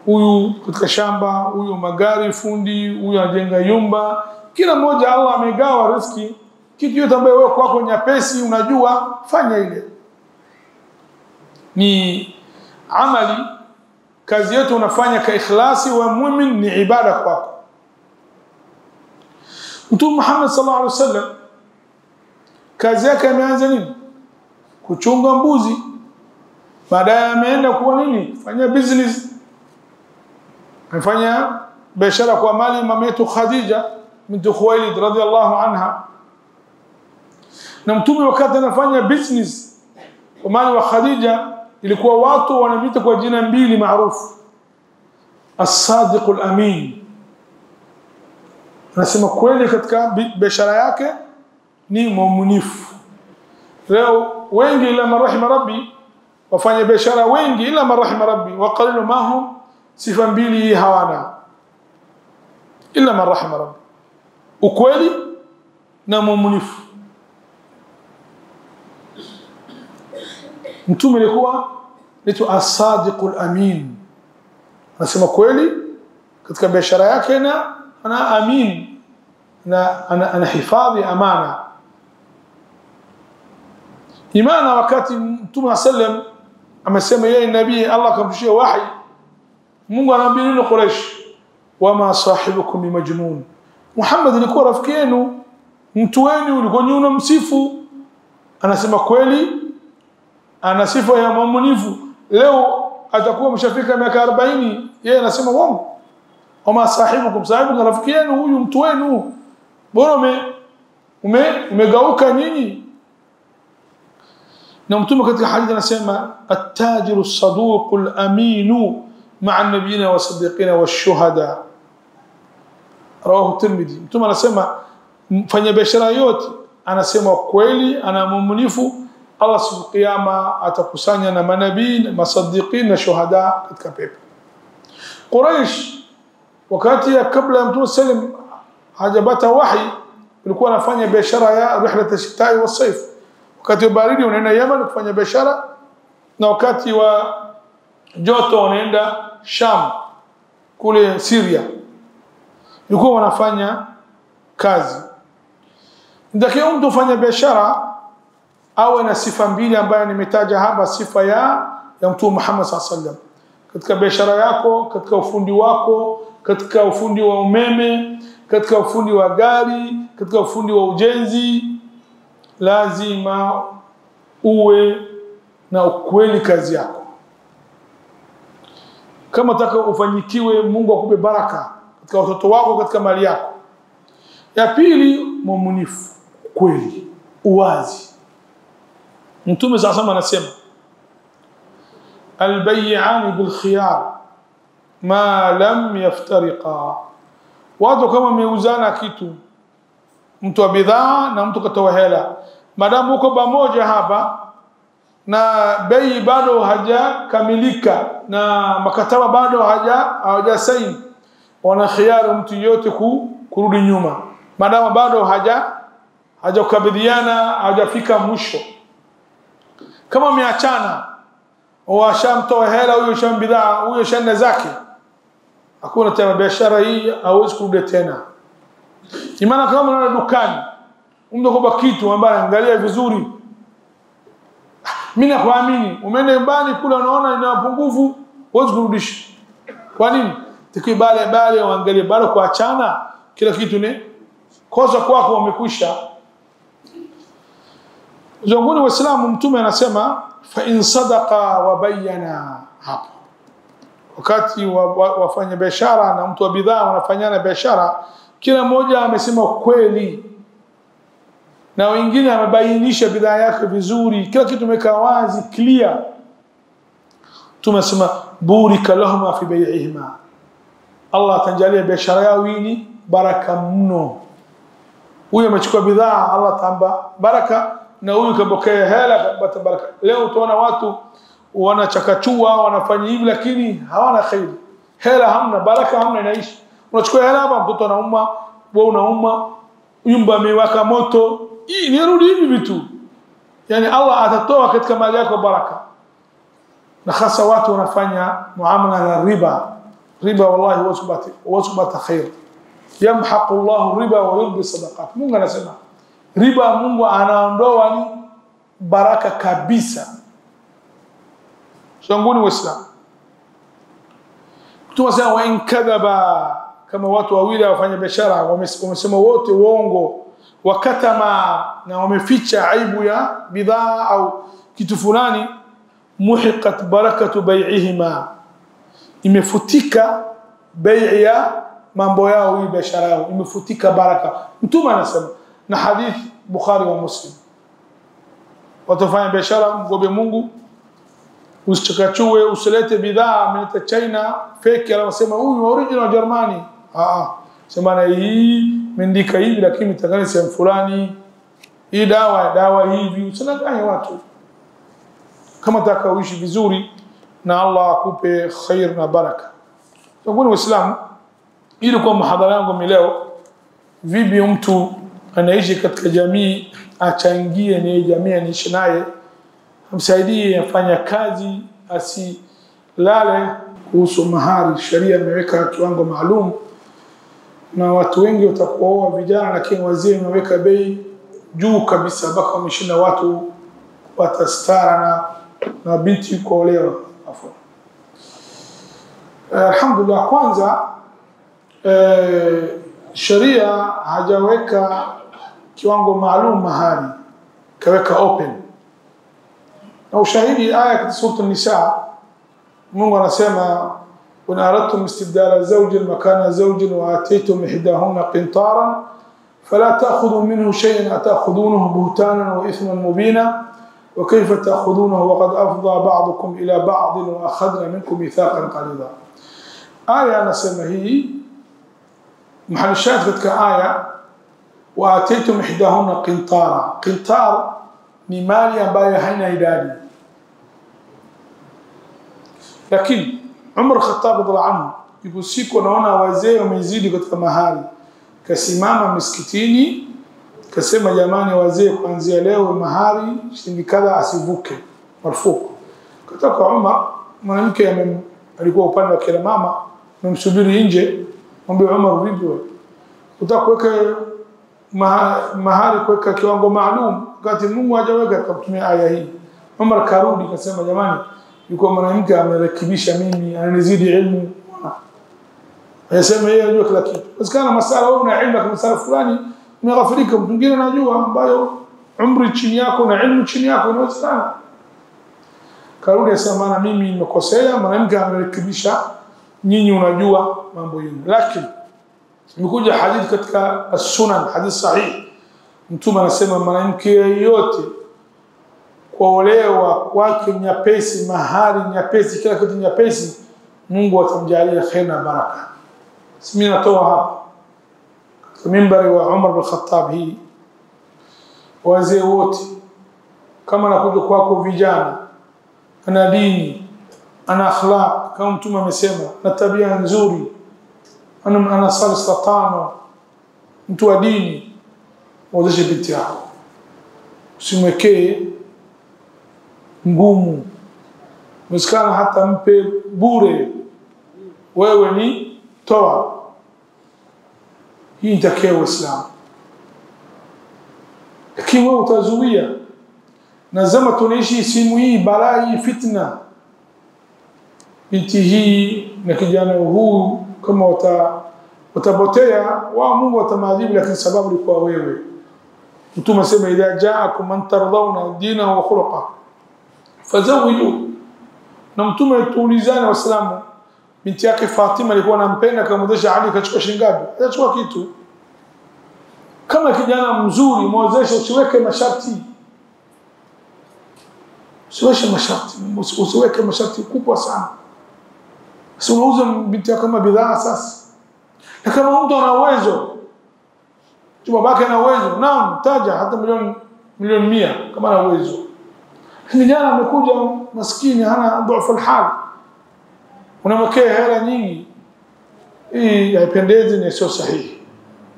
Huyu katika shamba, huyu magari fundi, huyu anajenga nyumba. Kila mmoja Allah amegawa riziki. Kitu yote ambayo wewe kwako nyepesi unajua, fanya ile. Ni amali, kazi yetu unafanya kwa ikhlasi, wa muumini ni ibada kwako. Mtume Muhammad sallallahu alaihi wasallam kazi yake ameanza nini? Kuchunga mbuzi. Baadaye ameenda kuwa nini? Fanya business. Amefanya biashara kwa mali mama yetu Khadija binti Khuwailid radhiyallahu anha. Na mtume wakati anafanya business kwa mali wa Khadija, ilikuwa watu wanamita kwa jina mbili maarufu, as-sadiq al-amin. Anasema kweli katika biashara yake, ni mwaminifu. Leo wengi ila marahima rabbi wafanya biashara wengi ila marahima rabbi, wa qalilu mahum, sifa mbili hawana ila marahima rabbi, ukweli na mwaminifu. Mtume alikuwa nitu as-sadiqul amin, anasema kweli katika biashara yake, na ana amin, na ana hifadhi amana. Imana wakati Mtume sallam amesema yeye nabii, Allah akamshia wahi, Mungu anaambia Quraysh, wama sahibukum bimajnun, Muhammad alikuwa rafiki yenu, mtu wenu, ulikuwa nyuna msifu. Anasema kweli, ana sifa ya mwaminifu. Leo atakuwa mshafika miaka 40, yeye anasema uongo. Wama sahibukum, sahibu rafiki yenu, huyu mtu wenu, bora umegauka nyinyi. Na Mtume katika hadithi anasema at-tajiru as-saduqul aminu ma'a an-nabiyina was-siddiqina wash-shuhada, rawahu Tirmidhi. Mtume anasema mfanya biashara yote anasema kweli, ana mwaminifu, Allah siku ya kiyama atakusanya na manabii, masaddiqin na shuhada katika pepo. Quraysh wakati ya kabla ya Mtume sallam hajapata wahi, walikuwa wanafanya biashara ya rihlat ash-shita'i was-sayf. Wakati wa baridi unaenda Yemen kufanya biashara, na wakati wa joto unaenda Sham kule Syria, walikuwa wanafanya kazi. Ndio mtu ufanya biashara awe na sifa mbili ambayo nimetaja hapa, sifa ya Mtume Muhammad sallallahu alaihi wasallam katika biashara yako, katika ufundi wako, katika ufundi wa umeme, katika ufundi wa gari, katika ufundi wa ujenzi. Lazima uwe na ukweli kazi yako. Kama unataka ufanyikiwe, Mungu akupe baraka katika watoto wako, katika mali yako. Ya pili, mwaminifu, kweli, uwazi. Mtume sasa anasema al-bay'an bil khiyar ma lam yaftariqa. Watu kama wameuzana kitu, mtu wa bidhaa na mtu katoa hela, madamu uko pamoja hapa na bei bado hajakamilika na makataba bado hawajasaini, wana khiari mtu yote kurudi nyuma madamu bado hajakabidhiana, hajafika mwisho. Kama miachana washamtoa hela huyo shambidhaa huyo shanda zake, hakuna tena biashara hii, hawezi kurudi tena. Imana kama unaenda dukani umekupa kitu ambaye angalia vizuri, mimi nakuamini, umeenda nyumbani kula unaona ina pungufu, huwezi kurudisha. Kwa nini? Tukibale uangalie bado kuachana kila kitu ni kosa kwako, wamekwisha. Zongoni Waislamu, mtume anasema fa in sadaqa wa bayyana. Hapo wakati wafanya biashara na mtu wa bidhaa wanafanyana biashara, kila mmoja amesema kweli na wengine amebainisha bidhaa yake vizuri, kila kitu kimekaa wazi clear, tumesema burika lahum fi bay'ihima, Allah atanjalia biashara yao ni baraka mno. Huyo amechukua bidhaa, Allah tamba baraka, na huyu kabokea hela kabata baraka. Leo utaona watu wanachakachua wanafanya hivi lakini hawana khair, hela hamna, baraka hamna, inaishi. Unachukua hela hapa, mtoto anauma, wewe unauma, nyumba imewaka moto, hii nirudi hivi vitu. Yani Allah atatoa katika mali yako baraka. Na hasa watu wanafanya muamala na riba. Riba wallahi wasubata khair. Yamhaqu Allahu riba wa yurbi sadaqat. Mungu anasema riba, Mungu anaondoa ni baraka kabisa. Shanguni Waislamu, tunasema wa in kadhaba, kama watu wawili wafanya biashara wamesema wote uongo, wakatama na wameficha aibu ya bidhaa au kitu fulani, muhiqat barakatu bai'ihima, imefutika bei ya mambo yao, hii biashara yao imefutika baraka. Mtume anasema, na hadith Bukhari wa Muslim, watafanya biashara mgobe Mungu, usichakachue, usilete bidhaa ameleta China fake, anasema huyu original Germany. Sema hii mendika hivi lakini mtakani sehemu fulani, hii dawa hivi, usinadanganye watu. Kama taka uishi vizuri na Allah akupe khair na baraka. Kwa Waislamu, ili kwa muhadhara yangu leo, vipi mtu anaishi katika jamii achangie ni jamii aniishi naye, amsaidie afanye kazi, asilale. Kuhusu mahari, sheria imeweka kiwango maalum, na watu wengi watakuoa vijana lakini wazee wameweka bei juu kabisa, mpaka wameshinda watu kupata stara na binti kuolewa. Alhamdulillah, kwanza sheria hajaweka kiwango maalum mahari, kaweka open. Na ushahidi aya katika sura An-Nisa, Mungu anasema وإن أردتم استبدال زوج مكان زوج وآتيتم إحداهن قنطارا فلا تأخذوا منه شيئا أتأخذونه بهتانا وإثما مبينا وكيف تأخذونه وقد أفضى بعضكم إلى بعض وأخذنا منكم ميثاقا غليظا. آية نسمى هي محل الشاهد كآية وآتيتم إحداهن قنطارا. قنطار ni mali ambayo haina idadi, lakini Umar Khattab radhiallahu anhu yuko siku naona wazee wamezidi katika mahari, kasimama msikitini kasema, jamani wazee, kuanzia leo mahari shilingi kadha asivuke, marufuku. Kutoka Umar, mwanamke alikuwa upande wa kila mama namsubiri nje, mwambie Umar, vipi wewe utaka kuweka mahari, kuweka kiwango maalum wakati Mungu hajaweka? Kutumia aya hii. Umar karudi kasema, jamani yuko mwanamke amerekebisha mimi, ananizidi ilmu. Anasema yeye anajua kila kitu. Usikana masala wewe una ilmu kama masala fulani umeghafirika, mtu mwingine anajua ambayo umri chini yako na ilmu chini yako inawezekana. Karudi asema, na mimi nimekosea, mwanamke amerekebisha, nyinyi unajua mambo yenu. Lakini imekuja hadithi katika as-Sunan, hadith sahih, mtume anasema mwanamke yote kuolewa kwake nyepesi, mahari nyepesi, kila kitu nyepesi, Mungu atamjalia khair na baraka. Mimi natoa hapa mimbari wa Umar bin Khattab hii, wazee wote, kama nakuja kwako vijana, ana dini, ana akhlaq kama Mtume amesema, na tabia nzuri, ana sala saa 5, mtu wa dini, mwozeshe binti yako. Usimwekee ngumu, msikana hata mpe bure, wewe ni toa. Hii itakia Uislamu. Lakini wewe utazuia, na zama tunaishi simu hii, balaa hii, fitna. Binti hii na kijana huu kama watapotea, wao Mungu atamadhibu, lakini sababu ni kwa wewe. Mtume asema idha ja'akum man tardawna dinahu wa khuluquhu fazawiju. Na Mtume tuulizana Waislamu, binti yake Fatima alikuwa anampenda, akamwozesha Ali, akachukua shingapi? Akachukua kitu. Kama kijana mzuri mwozeshe, usiweke masharti. Usiweke masharti kubwa sana. Si unauza binti yako kama bidhaa sasa. Na kama mtu ana uwezo, babake ana uwezo, naam, taja hata milioni 100 kama ana uwezo. Kijana amekuja maskini, hana dhufu alhal, unamwekea hela nyingi, hii haipendezi, ni sio sahihi.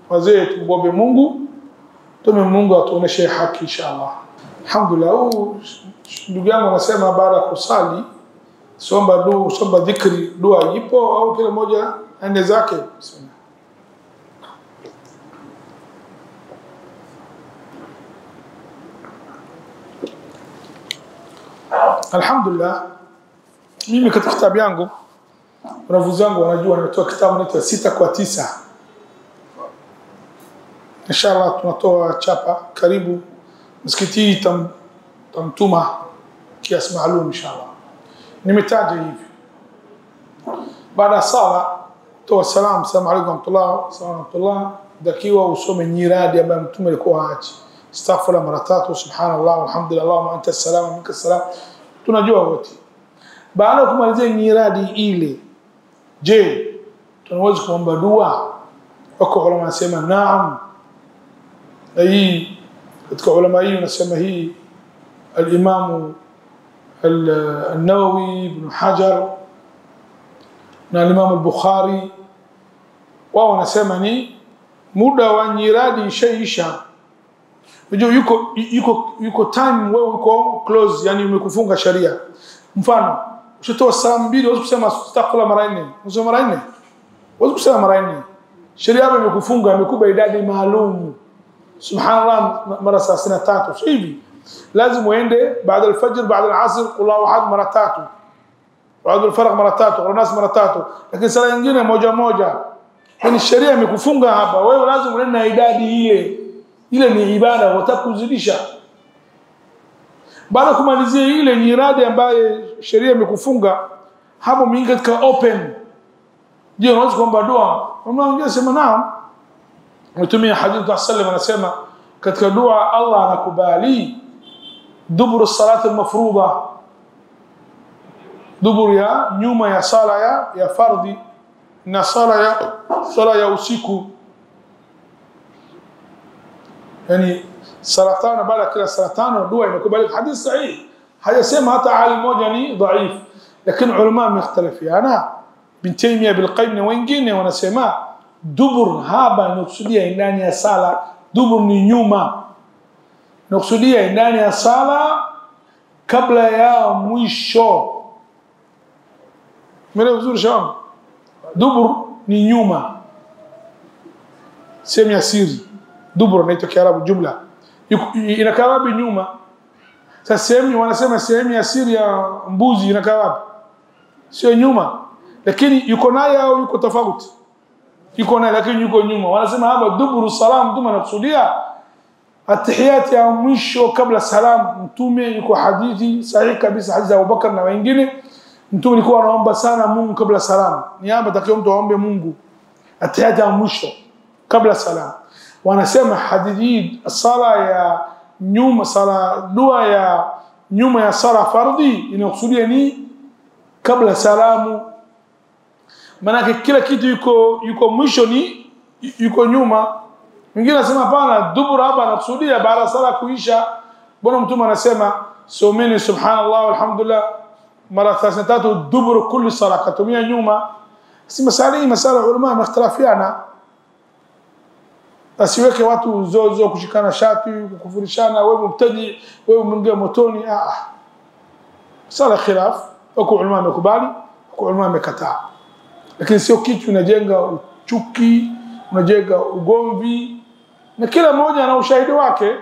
Wazee tumwombe Mungu, tume Mungu atuoneshe haki inshallah. Alhamdulillah. Ndugu yangu anasema baada ya kusali somba dhikri, dua ipo au kila moja aende zake? Bismillah. Alhamdulillah, mimi katika kitabu yangu, wanafunzi wangu wanajua nimetoa kitabu inaitwa 6 kwa 9. Inshallah tunatoa chapa, karibu msikiti tamtuma kiasi maalum inshallah. Nimetaja hivi, baada ya sala toa salamu, assalamu alaykum warahmatullah, dakiwa usome nyiradi ambayo Mtume alikuwa haachi. Astaghfirullah mara 3, subhanallah walhamdulillah, Allahumma anta as-salam minka as-salam. Tunajua wote. Baada ya kumalizia nyiradi ile, je, tunaweza kuomba dua? Wako ulama wanasema naam. Hii katika ulama hii wanasema hii al-Imam al-Nawawi, Ibn Hajar na al-Imam al-Bukhari, wao wanasema ni muda wa nyiradi ishaisha. Unajua yuko time wewe uko close, yani umekufunga sharia. Mfano, ushatoa salamu 2, unaweza kusema astaghfirullah mara 4. Unasema mara 4? Unaweza kusema mara 4. Sharia yako imekufunga, imekupa idadi maalum. Subhanallah mara 33. Sio hivi. Lazim uende baada al-fajr, baada al-asr, Allahu ahad mara 3. Baada al-farq mara 3, Qur'an mara 3. Lakini sala nyingine moja. Yani sharia imekufunga hapa. Wewe lazima uende na idadi ile. Ile ni ibada, watakuzidisha. Baada kumalizia ile nyiradi ambaye sheria imekufunga, hapo mingi katika open. Je, unaweza kuomba dua? Unamwambia sema naam. Mtume hadithi sallallahu anasema katika dua Allah anakubali dubur salat al-mafruḍa, dubur ya nyuma ya sala ya fardhi na sala ya usiku. Yani sala 5 baada kila sala 5 dua inakubali. Hadithi sahihi, hajasema hata alim moja ni dhaif, lakini ulama wamekhtalifiana. Ibn Taymiyyah bil Qayyim na wengine wanasema dubur haba inakusudia ndani ya sala. Dubur ni nyuma, inakusudia ndani ya sala kabla ya mwisho. Mimi vizuri shaam, dubur ni nyuma, sehemu ya siri. Dubur inaitwa Kiarabu jumla, inakaa wapi? Nyuma. Sasa sehemu wanasema sehemu ya siri ya mbuzi inakaa wapi? Sio nyuma, lakini yuko naye au yuko tofauti? Yuko naye lakini yuko nyuma. Wanasema hapa duburu salam, Mtume anakusudia atahiyati ya mwisho kabla salam. Mtume yuko hadithi sahihi kabisa, hadithi ya Abu Bakar na wengine, Mtume alikuwa anaomba sana Mungu kabla salam. Ni hapa takiwa mtu aombe Mungu atahiyati ya mwisho kabla salam. Wanasema hadithi sala ya nyuma, sala dua ya nyuma ya sala fardhi inakusudia ni kabla salamu. Maana kila kitu yuko mwisho ni yuko nyuma. Mwingine anasema hapana, dubur hapa anakusudia baada sala kuisha. Bwana Mtume anasema someni subhanallah walhamdulillah mara 33 dubur kulli sala, katumia nyuma. Si masala ulama wamekhtalafiana. Asiweke watu zozo kushikana shati kukufurishana, wewe mubtadi wewe mwingia motoni. Sala khilaf, wako ulama wamekubali, wako ulama wamekataa. Lakini sio kitu unajenga uchuki, unajenga ugomvi, na kila mmoja ana ushahidi wake.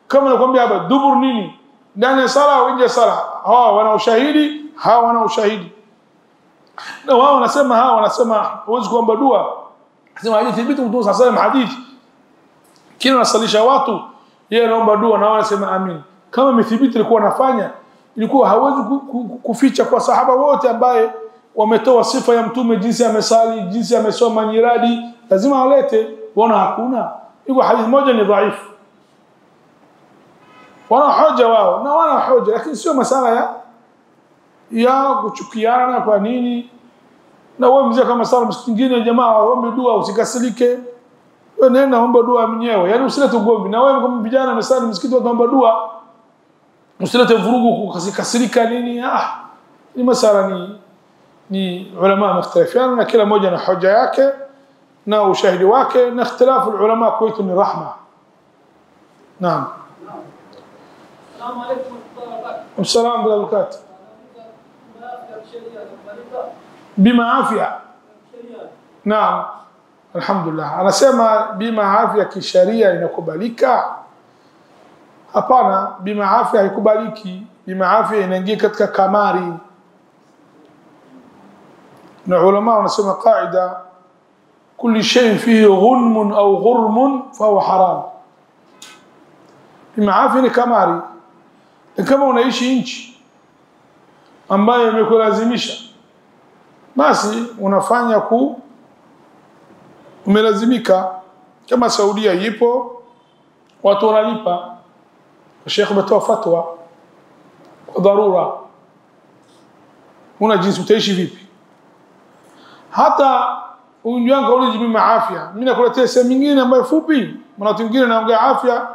Kama nakwambia hapa dubur nini ndani ya sala au nje ya sala, hawa wana ushahidi, hawa wana ushahidi. Na wao wanasema huwezi kuomba dua. Nasema hadithi thibitu Mtume sallallahu alayhi wasallam, hadithi kila nasalisha watu yeye anaomba dua na wao wanasema amin. Kama imethibiti ilikuwa anafanya, ilikuwa hawezi kuficha kwa sahaba wote ambaye wametoa sifa ya Mtume, jinsi amesali, jinsi amesoma nyiradi, lazima walete. Wana hakuna, iko hadithi moja ni dhaifu. Wana hoja wao na wana hoja, lakini sio masala ya kuchukiana kwa nini. Na wewe mzee kama sala msikingine jamaa waombe dua usikasirike. Wewe nenda omba dua mwenyewe. Yaani usilete ugomvi. Na wewe kama vijana msali msikiti wataomba dua, usilete vurugu kukasirika nini. Ni masala ni ulama mختلفين na kila mmoja na hoja yake na ushahidi wake, na ikhtilafu ulama kwetu ni rahma. Naam. Assalamu alaykum wa rahmatullahi. Assalamu alaykum. Bima afya. Naam. Alhamdulillah. Anasema bima afya kisheria inakubalika? Hapana, bima afya haikubaliki. Bima afya inaingia katika kamari. Na ulama wanasema qaida, kulli shay fihi ghunmun au ghurmun fahuwa haram. Bima afya ni kamari. Kama unaishi nchi ambayo imekulazimisha, basi unafanya umelazimika. Kama Saudia ipo watu wanalipa, Sheikh ametoa fatwa kwa dharura, una jinsi utaishi vipi. Hata unjanga ule bima afya, mimi nakuletea sehemu nyingine ambayo fupi, maana watu wengine naongea afya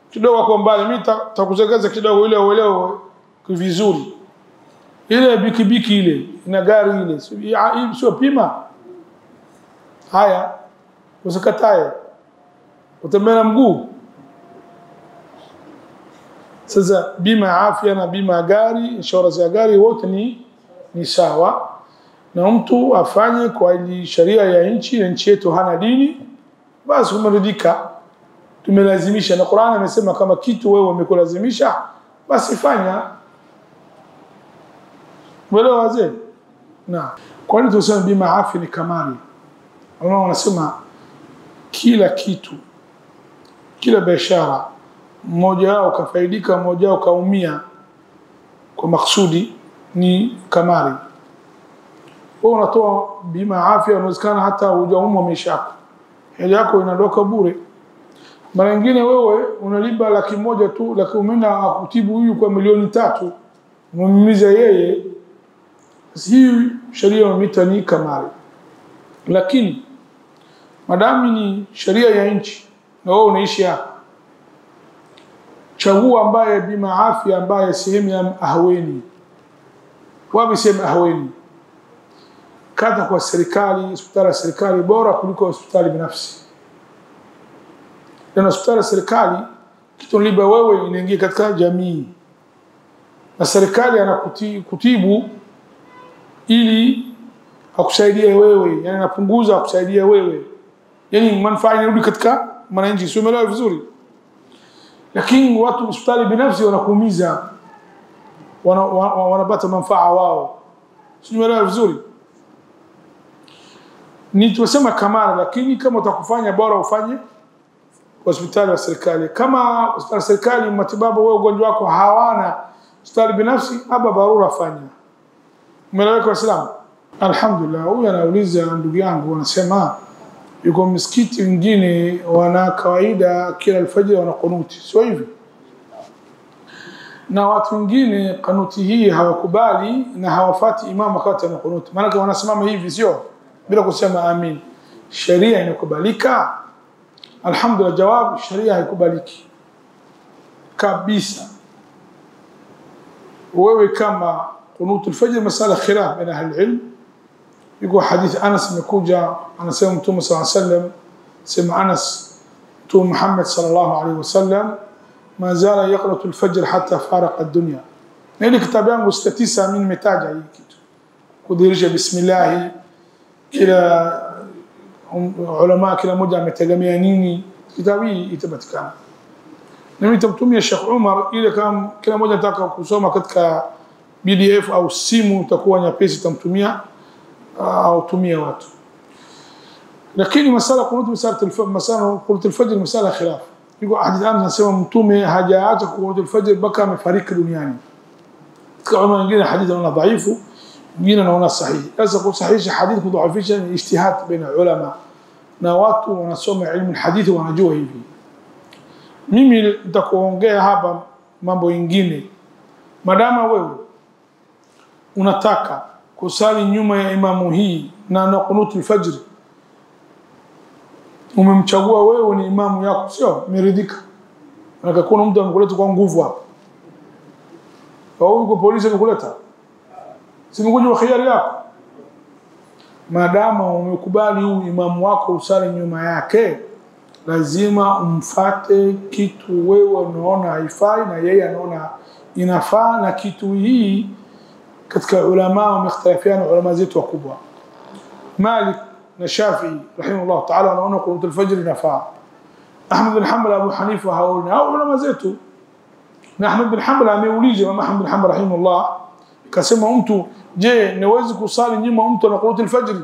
kidogo kwa mbali, mimi nitakuzegeza kidogo ile uelewe vizuri. Ile bikibiki ile ina gari ile sio pima. Haya usikatae, utembea mguu. Sasa bima afya na bima gari, insurance ya gari wote ni sawa, na mtu afanye kwa ajili sharia ya nchi, na nchi yetu hana dini, basi umeridhika. Tumelazimisha, na Qur'an imesema kama kitu wewe umekulazimisha basi fanya. Wale wazee na kwa nini tunasema bima afya ni kamari? Wao wanasema kila kitu, kila biashara mmoja wao kafaidika, mmoja wao kaumia kwa maksudi, ni kamari. Wewe unatoa bima afya, unawezekana hata hujaumwa maisha yako, hali yako inaondoka bure. Mara nyingine wewe unalipa 100,000 tu, lakini umeenda akutibu huyu kwa 3,000,000, umemimiza yeye. Hii sheria inaita ni kamari. Lakini madamu ni sheria ya nchi na wewe unaishi hapa, chagua ambaye bima afya ambaye sehemu ya ahweni. Wapi sehemu ahweni? Kata kwa serikali, hospitali ya serikali bora kuliko hospitali binafsi. Na hospitali ya serikali kitu liba wewe inaingia katika jamii, na serikali anakutibu ili akusaidie wewe, yani anapunguza akusaidia wewe, yani manufaa inarudi katika mwananchi. Sio umeelewa vizuri? Lakini watu hospitali binafsi wanakuumiza, wanapata manufaa wao. Sio umeelewa vizuri? Ni tunasema kamara, lakini kama utakufanya bora ufanye hospitali ya serikali. Kama hospitali ya serikali matibabu wewe ugonjwa wako hawana, hospitali binafsi haba dharura fanya. Umeeleweka Waislamu? Alhamdulillah. Huyu anauliza ndugu yangu, anasema yuko msikiti mwingine wana kawaida kila alfajiri wana kunuti, sio hivi? Na watu wengine kanuti hii hawakubali na hawafati imamu wakati ana kunuti. Maana wanasimama hivi sio bila kusema amin. Sheria inakubalika? alhamdulillah jawab sharia haikubaliki kabisa. Wewe kama qunut al-fajr masala khilaf baina ahli al-ilm. Yuko hadith Anas imekuja anasema Mtume sallallahu alayhi wasallam sema Anas Mtume Muhammad sallallahu alayhi wasallam ma zala yaqratu al-fajr hatta faraqa ad-dunya. Na ile kitabu yangu 69 mimi nimetaja hii kitu kudhihirisha bismillah kila ulama kila mmoja ametegemea nini kitabu hii itapatikana. Mimi nitamtumia Sheikh Umar ile kama kila mmoja anataka kusoma katika PDF au simu utakuwa nyepesi tamtumia au tumia watu. Lakini masala qunut masala qunut al-fajr masala khilaf. Yuko hadith anasema mtume hajaacha qunut al-fajr mpaka amefariki duniani. Kama wengine hadithi wana dhaifu, wengine wanaona sahihi. Sasa kusahihisha hadithi kudhaifisha ni ijtihad baina ulama na watu wanasoma ilmu hadithi wanajua hivi. Mimi nitakuongea hapa mambo mengine. Madama wewe unataka kusali nyuma ya imamu hii na qunut al-fajr, umemchagua wewe ni imamu yako, sio meridhika. Na kuna mtu anakuleta kwa nguvu hapa. Au uko polisi anakuleta. Simekuja khiari yako. Madama umekubali huyu imamu wako usali nyuma yake, lazima umfate kitu wewe unaona haifai na yeye anaona inafaa, na kitu hii katika ulama wamekhtalafiana ulama zetu wakubwa. Malik na Shafi'i rahimahullah ta'ala wanaona qunut al-fajr inafaa. Ahmad bin Hanbal, Abu Hanifa haona, au ulama zetu. Na Ahmad bin Hanbal ameuliza Imam Ahmad bin Hanbal rahimahullah akasema mtu je naweza kusali nyuma mtu na qunut al-fajr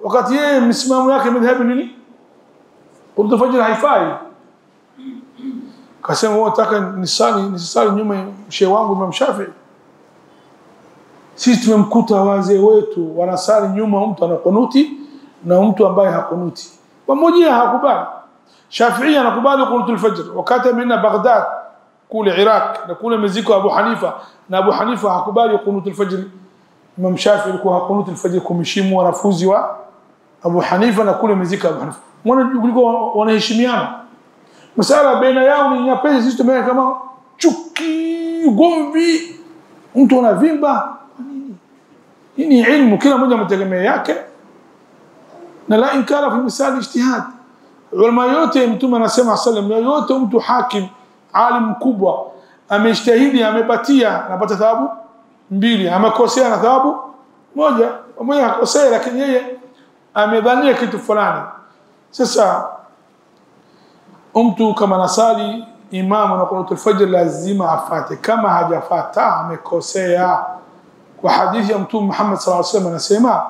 wakati yeye msimamo yake madhhabi nini qunut al-fajr haifai. Akasema wewe unataka nisali nyuma shehe wangu Imam Shafi'i? Sisi tumemkuta wazee wetu wanasali nyuma mtu ana kunuti na mtu ambaye hakunuti. Pamoja hakubali. Shafi'i anakubali qunut al-fajr wakati ameenda Baghdad kule Iraq na kule meziko Abu Hanifa, na Abu Hanifa hakubali qunut al-fajr. Imam Shafi'i alikuwa qunut al-fajr kumheshimu wanafunzi wa Abu Hanifa na kule meziko Abu Hanifa. Walikuwa wanaheshimiana. Masala baina yao ni nyepesi, sisi tumea kama chuki, gomvi, mtu anavimba. Hii ni ilmu, kila mmoja mtegemea yake na la inkara fi misali ijtihad. Ulama yote mtume anasema sallam yote mtu hakim alim mkubwa amejitahidi amepatia anapata thawabu mbili, amekosea na thawabu moja. Mmoja akosea lakini yeye amedhania kitu fulani. Sasa mtu kama nasali imamu na qunut al-fajr lazima afate, kama hajafata amekosea. Kwa hadithi ya Mtume Muhammad sallallahu alaihi wasallam anasema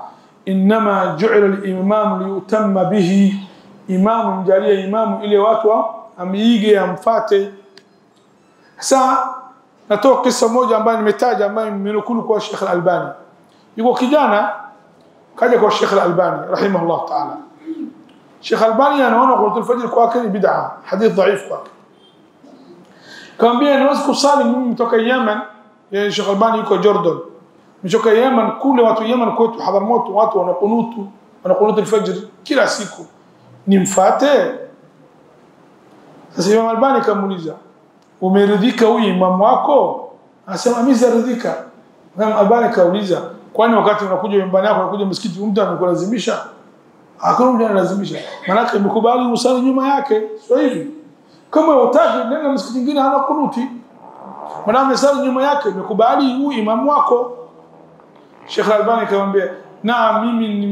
inma ju'ila al-imam liyutamma bihi, imamu mjalia imamu ile watu amiige amfate. Sasa natoa kisa moja ambayo nimetaja ambayo nimenukulu kwa Sheikh Al-Albani. Yuko kijana kaja kwa Sheikh Al-Albani rahimahullah ta'ala. Sheikh Al-Albani anaona qunut al-fajr kwake ni bid'a, hadith dhaif kwake. Kaambia naweza kusali mimi kutoka Yemen, ya Sheikh Al-Albani yuko Jordan. Mchoka Yemen kule watu Yemen kwetu Hadramaut watu wana qunut al-fajr kila siku. Nimfuate? Sasa Imam Albani kamuuliza, umeridhika huyu imam wako? Anasema mimi siridhika. Imam Albani kauliza, kwani wakati unakuja nyumbani yako unakuja msikiti mtu anakulazimisha? Hakuna mtu analazimisha. Maana umekubali usali nyuma yake, sio hivi. Kama utaki nenda msikiti mwingine hana kunuti. Maana umesali nyuma yake umekubali huyu imam wako. Sheikh Albani akamwambia, "Naam, mimi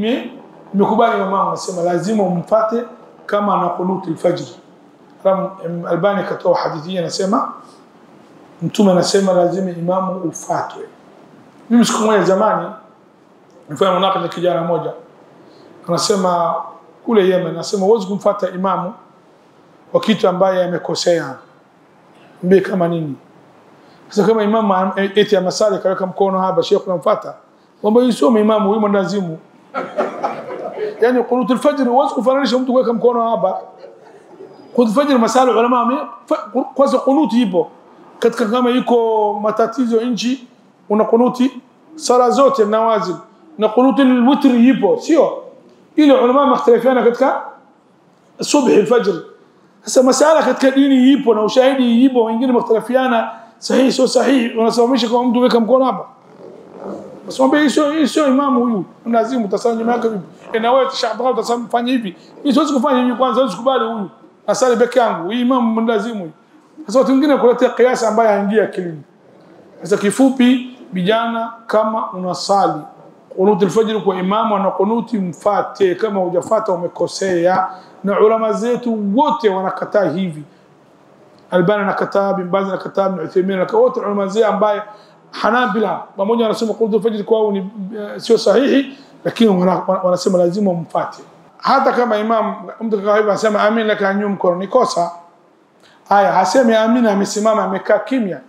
nimekubali imam wangu." Anasema lazima umpate kama ana qunut al-fajr. Albani katoa hadithi anasema mtume anasema lazima imamu ufuatwe. Mimi siku moja zamani nilifanya munakasha na kijana mmoja. Anasema kule Yemen anasema huwezi kumfuata imamu kwa kitu ambaye amekosea. Mbe kama nini? Sasa kama imamu eti ya masali kaweka mkono hapa Sheikh unamfuata. Kwamba yusome imamu huyu mwandazimu. Yani qunut al-fajr huwezi kufananisha mtu kuweka mkono hapa. Qunut al-fajr masala ulama kwanza qunuti ipo. Katika kama yuko matatizo nchi una qunuti sala zote nawazil na qunut al-witr ipo, sio? Ile ulama mختلفين katika subh al-fajr. Sasa masala katika dini ipo na ushahidi ipo, wengine mختلفiana sahihi sio sahihi, unasababisha kwa mtu weka mkono hapa. Usimwambie hii sio imamu huyu, lazima utasali nyuma yake vipi? Na wewe tashabaha utasafanya hivi. Mimi siwezi kufanya hivi kwanza, siwezi kubali huyu. Asali peke yangu, hii imamu lazima. Sasa watu wengine kuletea kiasi ambaye haingia akilini. Sasa kifupi, vijana kama unasali qunut al-fajr kwa imamu na qunuti mfate, kama hujafuata umekosea. Na ulama zetu wote wanakataa hivi. Albani anakataa, Bin Baz anakataa, Ibn Uthaymeen anakataa, wote ulama zetu ambaye Hanabila pamoja wanasema qunut al-fajr kwao ni sio sahihi, lakini wanasema lazima umfuate. Hata kama imam mtu kama hivyo anasema amin lakini anyum mkono ni kosa. Haya, hasemi amin amesimama amekaa kimya.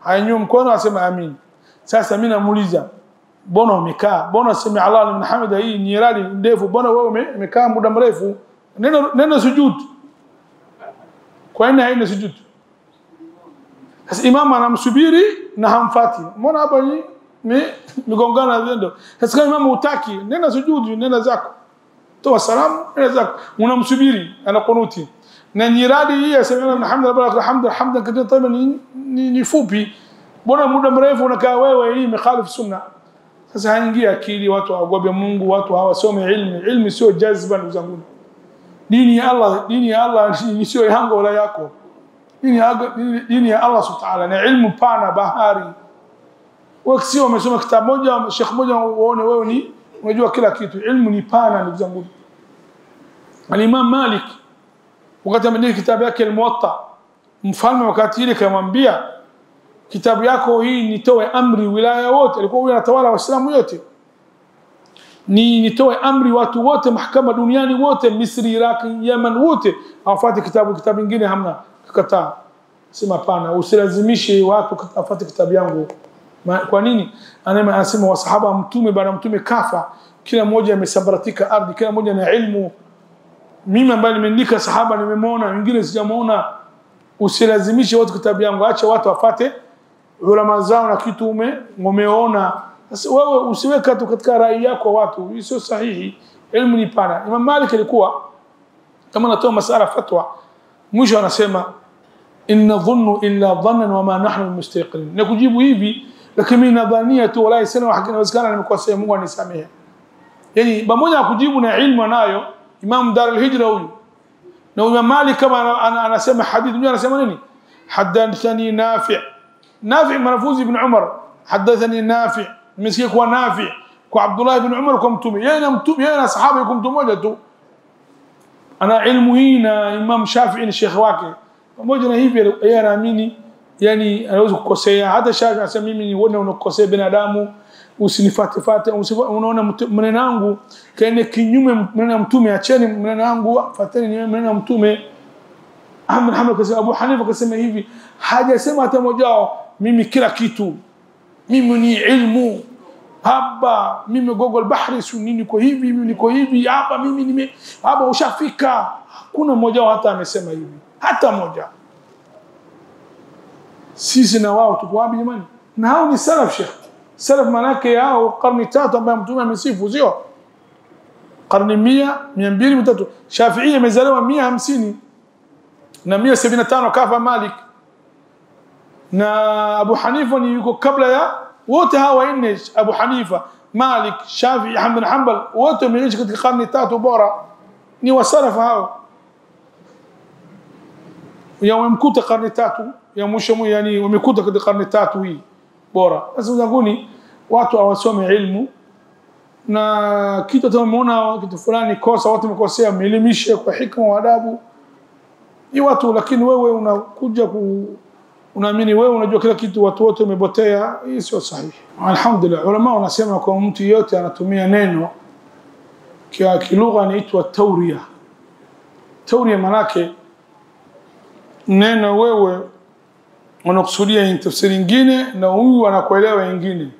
Hanyum mkono asema amin. Sasa mimi namuuliza, mbona umekaa? Mbona sami Allah liman hamida hii ni radi ndefu? Mbona wewe umekaa muda mrefu? Neno sujud. Kwa nini haina sujud? Sasa imam anamsubiri na hamfati. Mbona hapa hii migongana vendo? Sasa kama imam hutaki, neno sujud, neno zako. Toa salamu, neno zako. Unamsubiri ana kunuti. Na nyiradi hii asema alhamdulillah hamdan kathira tayyiban ni fupi. Mbona muda mrefu unakaa wewe, hii imekhalif sunna? Sasa haingia akili, watu waogope Mungu, watu hawasome ilmu. Ilmu sio jazba ndugu zangu. Dini ya Allah ni sio yangu wala yako. Dini ya Allah subhanahu wa ta'ala na ilmu pana bahari. Wewe sio umesoma kitabu moja, Sheikh moja uone wewe ni unajua kila kitu. Ilmu ni pana ndugu zangu. Al-Imam Malik wakati ameandika kitabu yake al-Muwatta, mfalme wakati ile kamwambia kitabu yako hii nitoe amri wilaya wote, alikuwa huyu anatawala waislamu yote, nitoe amri watu wote mahakama duniani wote, Misri, Iraq, Yemen wote afuate kitabu kingine hamna. Kakataa, sema hapana, usilazimishe watu kufuata kitabu yangu. Kwa nini? Anasema wasahaba mtume bana mtume kafa, kila mmoja amesambaratika ardhi, kila mmoja na ilmu. Mimi ambaye nimeandika sahaba nimemwona, wengine sijamuona. Usilazimishe watu kitabu yangu, acha watu wafuate ulama zao na kitu umeona. Sasa wewe usiweka tu katika rai yako watu, hii sio sahihi. Elimu ni pana. Imam Malik alikuwa kama anatoa masala fatwa, mwisho anasema inna dhunnu illa dhannan wa ma nahnu mustaqilin. Na kujibu hivi, lakini mimi nadhania tu wala sina hakika inawezekana nimekosea, Mungu anisamehe. Yani pamoja na kujibu na ilmu nayo Imam Dar al-Hijra huyu. Na Imam Malik kama anasema hadithi, mimi anasema nini? Hadathani Nafi' mwanafunzi ibn Umar, hadathani Nafi' msikia kwa Nafi' kwa Abdullah ibn Umar kwa mtume, yeye na sahaba yuko mtu mmoja tu. Ana ilmu hii na Imam Shafi'i ni sheikh wake. Pamoja na hivi yeye anaamini yani anaweza kukosea. Hata Shafi'i anasema mimi ni wewe unakosea binadamu, usinifuate, unaona maneno yangu kaende kinyume maneno ya mtume, acheni maneno yangu, fuateni maneno ya mtume. Ahmad Hanbal kasema, Abu Hanifa kasema hivi, hajasema hata mmoja wao mimi kila kitu, mimi ni ilmu hapa, mimi Google bahri sunni niko hivi, mimi niko hivi hapa, mimi hapa ushafika. Hakuna mmoja wao hata amesema hivi, hata mmoja. Sisi na wao tuko wapi jamani? Na hao ni salaf sheikh. Salaf manake yao karni tatu ambayo mtume amesifu, sio karni 100, 200, 300. Shafi'i amezaliwa 150 na 175 kafa Malik. Na Abu Hanifa ni yuko kabla ya wote hawa wanne, Abu Hanifa, Malik, Shafi'i, Ahmad bin Hanbal, wote wameishi katika karni tatu bora, ni wasalafa hao. Wamekuta karni tatu ya mwisho, yani wamekuta katika karni tatu hii bora. Sasa uzanguni watu hawasome ilmu, na kitu tumeona kitu fulani kosa, watu wamekosea, wameelimisha kwa hikma wa adabu ni watu, lakini wewe unakuja unaamini wewe unajua kila kitu, watu wote wamebotea. Hii sio sahihi. Alhamdulillah, ulama wanasema kwa mtu yote anatumia neno kwa kilugha inaitwa tawriya. Tawriya manake neno wewe unakusudia tafsiri nyingine na huyu anakuelewa nyingine.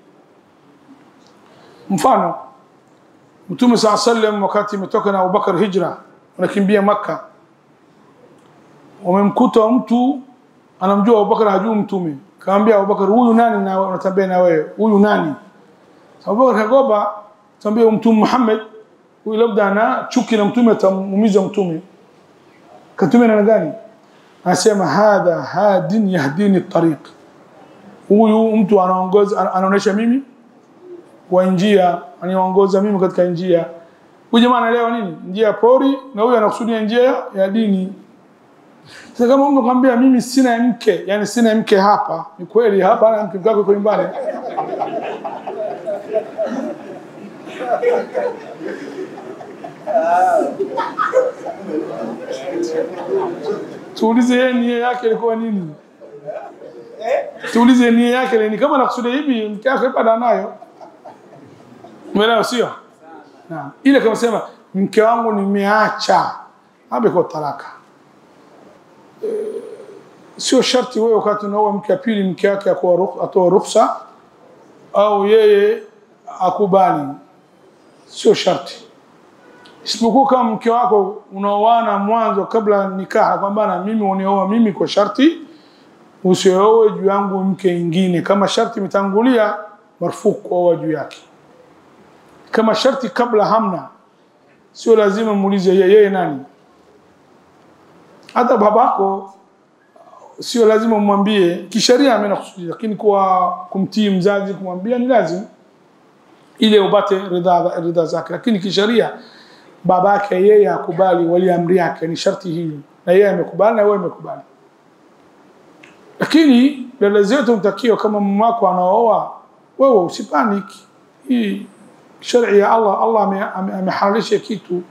Mfano, Mtume sallallahu alayhi wasallam wakati umetoka na Abubakar hijra, anakimbia Makkah, wamemkuta mtu anamjua Abubakar, hajui Mtume. Kaambia Abubakar, huyu nani na unatembea na wewe? Huyu nani? Abubakar kagoba, tambia Mtume Muhammad, huyu labda ana chuki na Mtume, atamuumiza Mtume. Katumia na gani? Anasema hadha hadin yahdini at-tariq. Huyu mtu anaongoza, anaonesha mimi kwa njia, anaongoza mimi katika njia. Huyu jamaa anaelewa nini? Njia pori, na huyu anakusudia njia ya dini. Sasa kama mtu kwambia mimi sina mke, yani sina mke hapa, ni kweli hapa ana mke wako kwa nyumbani. Tuulize nia yake ilikuwa nini? Tuulize nia yake ni kama nakusudia hivi mke wako bado anayo. Umeelewa sio? Naam. Ile kama sema mke wangu nimeacha, hapo kwa talaka. Sio sharti wewe wakati unaoa mke wa pili mke wake atoa ruhusa au yeye akubali. Sio sharti. Isipokuwa kama mke wako unaoana mwanzo kabla nikaha kwamba na mimi unioa mimi kwa sharti, usioe juu yangu mke mwingine. Kama sharti imetangulia marufuku kuoa juu yake. Kama sharti kabla hamna, sio lazima muulize yeye nani. Hata babako sio lazima umwambie, kisheria amenakusudia, lakini kwa kumtii mzazi kumwambia ni lazima ile upate ridha zake. Lakini kisheria babake yeye akubali wali amri yake, ni sharti hili, na yeye amekubali na wewe umekubali. Lakini dada zetu mtakio kama mmako anaoa, wewe usipaniki. Hii sharia ya Allah amehalalisha kitu.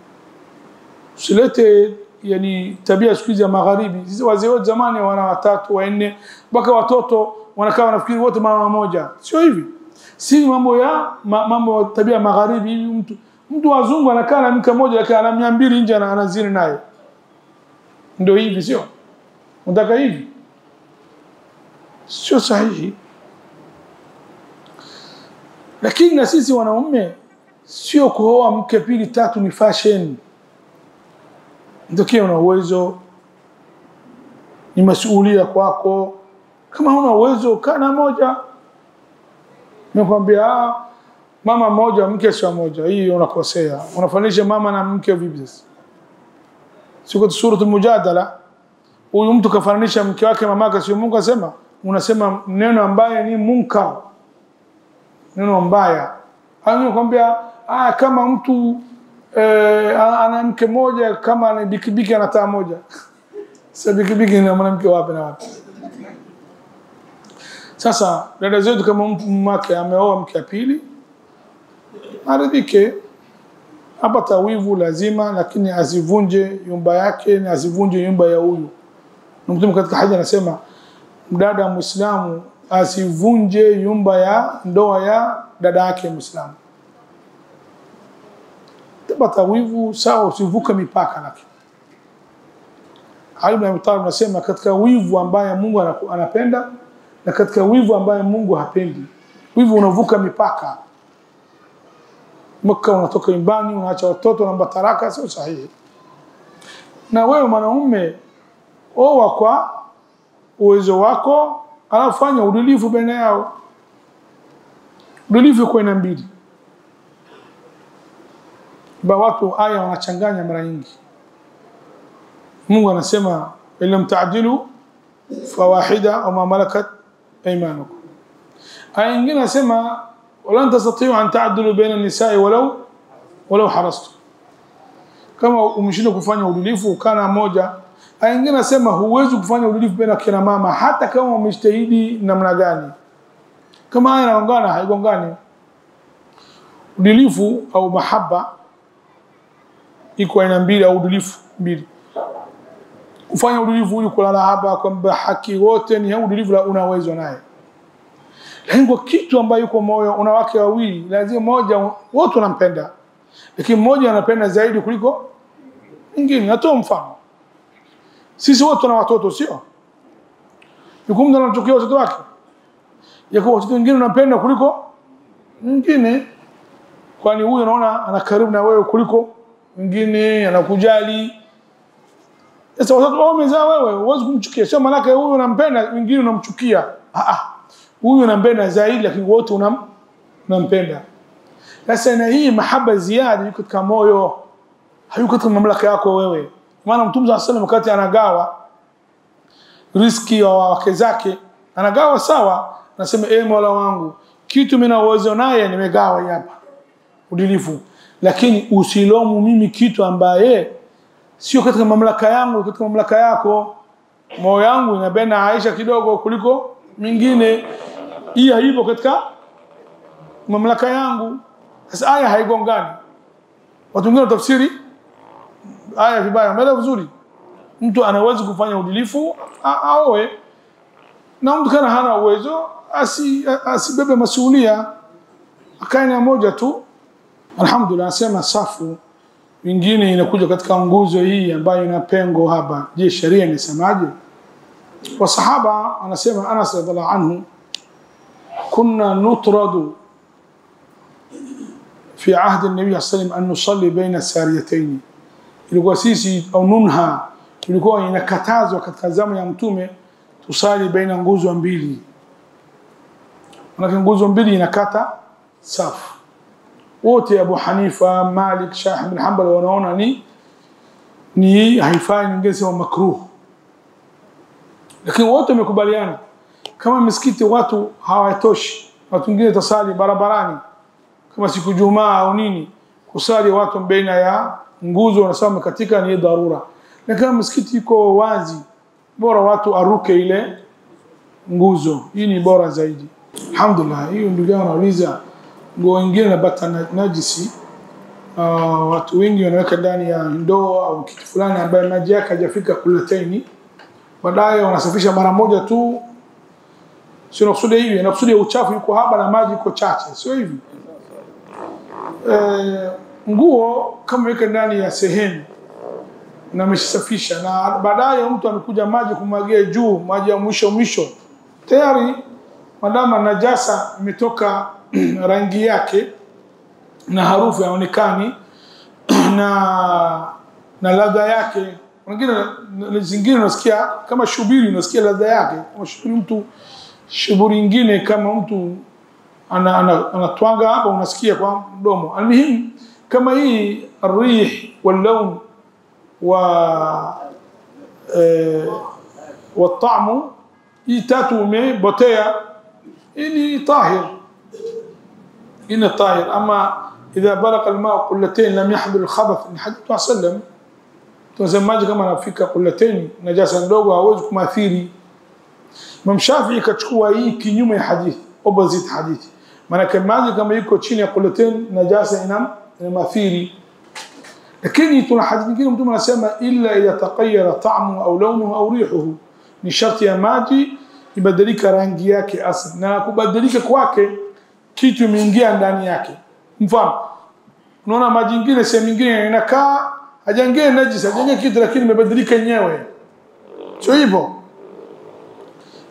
Usilete yani tabia siku hizi ya magharibi. Sisi wazee wa zamani wana watatu wa nne, mpaka watoto wanakaa wanafikiri wote mama moja. Sio hivi. Si mambo tabia magharibi hivi. Mtu wazungu anakaa na mke mmoja lakini ana 200 nje anazini naye. Ndio hivi sio? Unataka hivi? Sio sahihi. Lakini na sisi wanaume sio kuoa mke pili tatu ni fashion. Ndio una uwezo, ni masuhulia kwako. Kama huna uwezo kana moja. Nakwambia mama moja mke sio moja, hii unakosea. Unafanisha mama na mke vipi sasa? Sio sura al-Mujadala. Huyu mtu kafanisha mke wake mamake sio Mungu asema, unasema neno ambaye ni munkar. Neno mbaya. Anakuambia kama mtu ana mke moja kama ana bikibiki ana taa moja. Sasa bikibiki ni mwanamke wapi na wapi? Sasa dada zetu kama mke ameoa mke wa pili, aridhike, apata wivu lazima, lakini asivunje nyumba yake na asivunje nyumba ya huyu. Mtume katika haja anasema mdada Muislamu asivunje nyumba ya ndoa ya dada yake Muislamu. Apata wivu sawa, usivuka mipaka lake. Ali ibn Abi Talib anasema katika wivu ambaye Mungu anapenda na katika wivu ambaye Mungu hapendi. Wivu unavuka mipaka. Maka unatoka nyumbani unaacha watoto na mbataraka, sio sahihi. Na wewe mwanaume oa kwa uwezo wako, anafanya udilifu baina yao. Udilifu kwa aina mbili. Watu aya wanachanganya mara nyingi. Mungu anasema ilam ta'dilu fawahida au ma malakat aymanukum. Aya nyingine anasema walan tastati'u an ta'dilu baina an-nisa'i walau harastu. Kama umeshinda kufanya udilifu kana moja. Aya nyingine anasema huwezi kufanya udilifu baina kina mama hata kama umejitahidi namna gani. Kama aya inaungana haigongani. Udilifu au mahaba iko aina mbili au udilifu mbili. Kufanya udilifu huyu kulala hapa kwamba haki wote ni udilifu la unaweza naye. Lakini kwa kitu ambayo yuko moyo una wake wawili, lazima mmoja wote wanampenda. Lakini mmoja anapenda zaidi kuliko mwingine. Natoa mfano. Sisi wote tuna watoto sio? Yuko mtu anamchukia watoto wake. Yako watoto wengine unapenda kuliko mwingine. Kwani huyu unaona ana karibu na wewe kuliko mwingine, anakujali. Sasa watoto wao wamezaa wewe, huwezi kumchukia. Sio maana yake huyu unampenda, mwingine unamchukia. Huyu unampenda zaidi lakini wote unampenda. Sasa na hii mahaba ziada yuko katika moyo, hayuko katika mamlaka yako wewe. maana Mtume sallallahu alayhi wakati anagawa riziki wa wake zake anagawa sawa, anasema Mola wangu kitu mimi na uwezo naye nimegawa hapa udilifu, lakini usilomu mimi kitu ambaye sio katika mamlaka yangu, katika mamlaka yako. Moyo wangu inabena Aisha kidogo kuliko mingine, hii haipo katika mamlaka yangu. Sasa aya haigongani. Watu wengine tafsiri aya vibaya, mbele vizuri. Mtu anaweza kufanya udilifu aoe, na mtu kana hana uwezo asibebe masuhulia, akae na moja tu. Alhamdulillah, asema safu wengine inakuja katika nguzo hii ambayo ina pengo hapa. Je, sheria inasemaje? Wasahaba anasema Anas radhiallahu anhu, kunna nutradu في عهد النبي صلى الله عليه وسلم أن نصلي بين الساريتين. ilikuwa sisi au nunha, ilikuwa inakatazwa katika zama ya Mtume tusali baina nguzo mbili. Maana nguzo mbili inakata safu. Wote Abu Hanifa, Malik, Shafi bin Hanbal wanaona ni haifai, ningesema makruh. Lakini wote wamekubaliana kama msikiti watu hawatoshi, watu wengine tasali barabarani kama siku Jumaa au nini, kusali watu baina ya nguzo wanasema katika ni dharura. Na kama msikiti iko wazi, bora watu aruke ile nguzo, hii ni bora zaidi. Alhamdulillah, hiyo ndugu yangu anauliza nguo wengine napata najisi, watu wengi wanaweka ndani ya ndoo au kitu fulani ambaye maji yake hajafika kulataini, baadaye wanasafisha mara moja tu. Sio nakusudi hivi, nakusudi uchafu yuko hapa na maji yuko chache, sio hivi. Nguo kama weka ndani ya sehemu na ameshasafisha, na baadaye mtu amekuja maji kumwagia juu, maji ya mwisho tayari madama najasa imetoka rangi yake na harufu yaonekani na ladha yake. Wengine zingine unasikia kama shubiri, unasikia ladha yake kama shubiri. Mtu shubiri nyingine kama mtu anatwanga hapa unasikia kwa mdomo. Almuhimu kama hii arih wal-lawn والطعم يتاتو مي بوتيا إني طاهر، إنه طاهر. أما إذا بلغ الماء قلتين لم يحمل الخبث. الحديث صلى الله عليه وسلم تزماج كما نفيك قلتين نجاسة ndogo hawezi kumathiri. Imam Shafi'i kachukua hii kinyume ya hadithi, opposite hadithi. Maana maji kama iko chini ya qulatain najasa inamathiri. Lakini tuna hadithi nyingine Mtume anasema illa idha taqayyara ta'muhu au lawnuhu au rihuhu, ni sharti ya maji ibadilika rangi yake asili, na kubadilika kwake kitu imeingia ndani yake. Mfano unaona maji nyingine sehemu nyingine inakaa hajangia najisi, hajangia kitu, lakini imebadilika yenyewe, sio hivyo,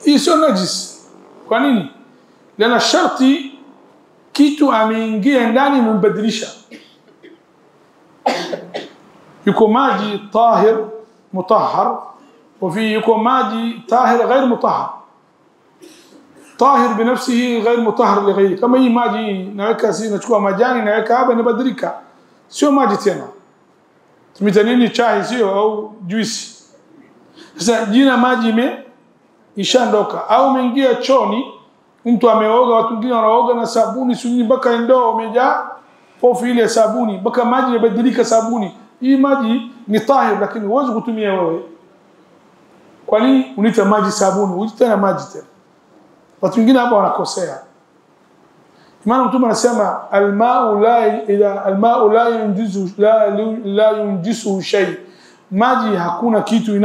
hii sio najisi. Kwa nini? Lana sharti kitu ameingia ndani mbadilisha. yuko maji tahir mutahhar, وفي يكون ماجي طاهر غير مطهر. طاهر بنفسه غير مطهر لغيره. كما هي ماجي naweka si nachukua majani naweka hapa inabadilika, sio maji tena. Tumita nini? Chai sio, au juice. Sasa jina maji ishandoka, au umeingia choni, mtu ameoga, watu wengine wanaoga na sabuni sunni mpaka ndoo umejaa pofu ile sabuni mpaka maji yabadilika sabuni. Hii maji ni tahir, lakini huwezi kutumia wewe. Kwa nini unita maji sabuni? Unita tena maji tena. Watu wengine hapa wanakosea. Maana Mtume anasema alma'u la yunjisu shay. Maji hakuna kitu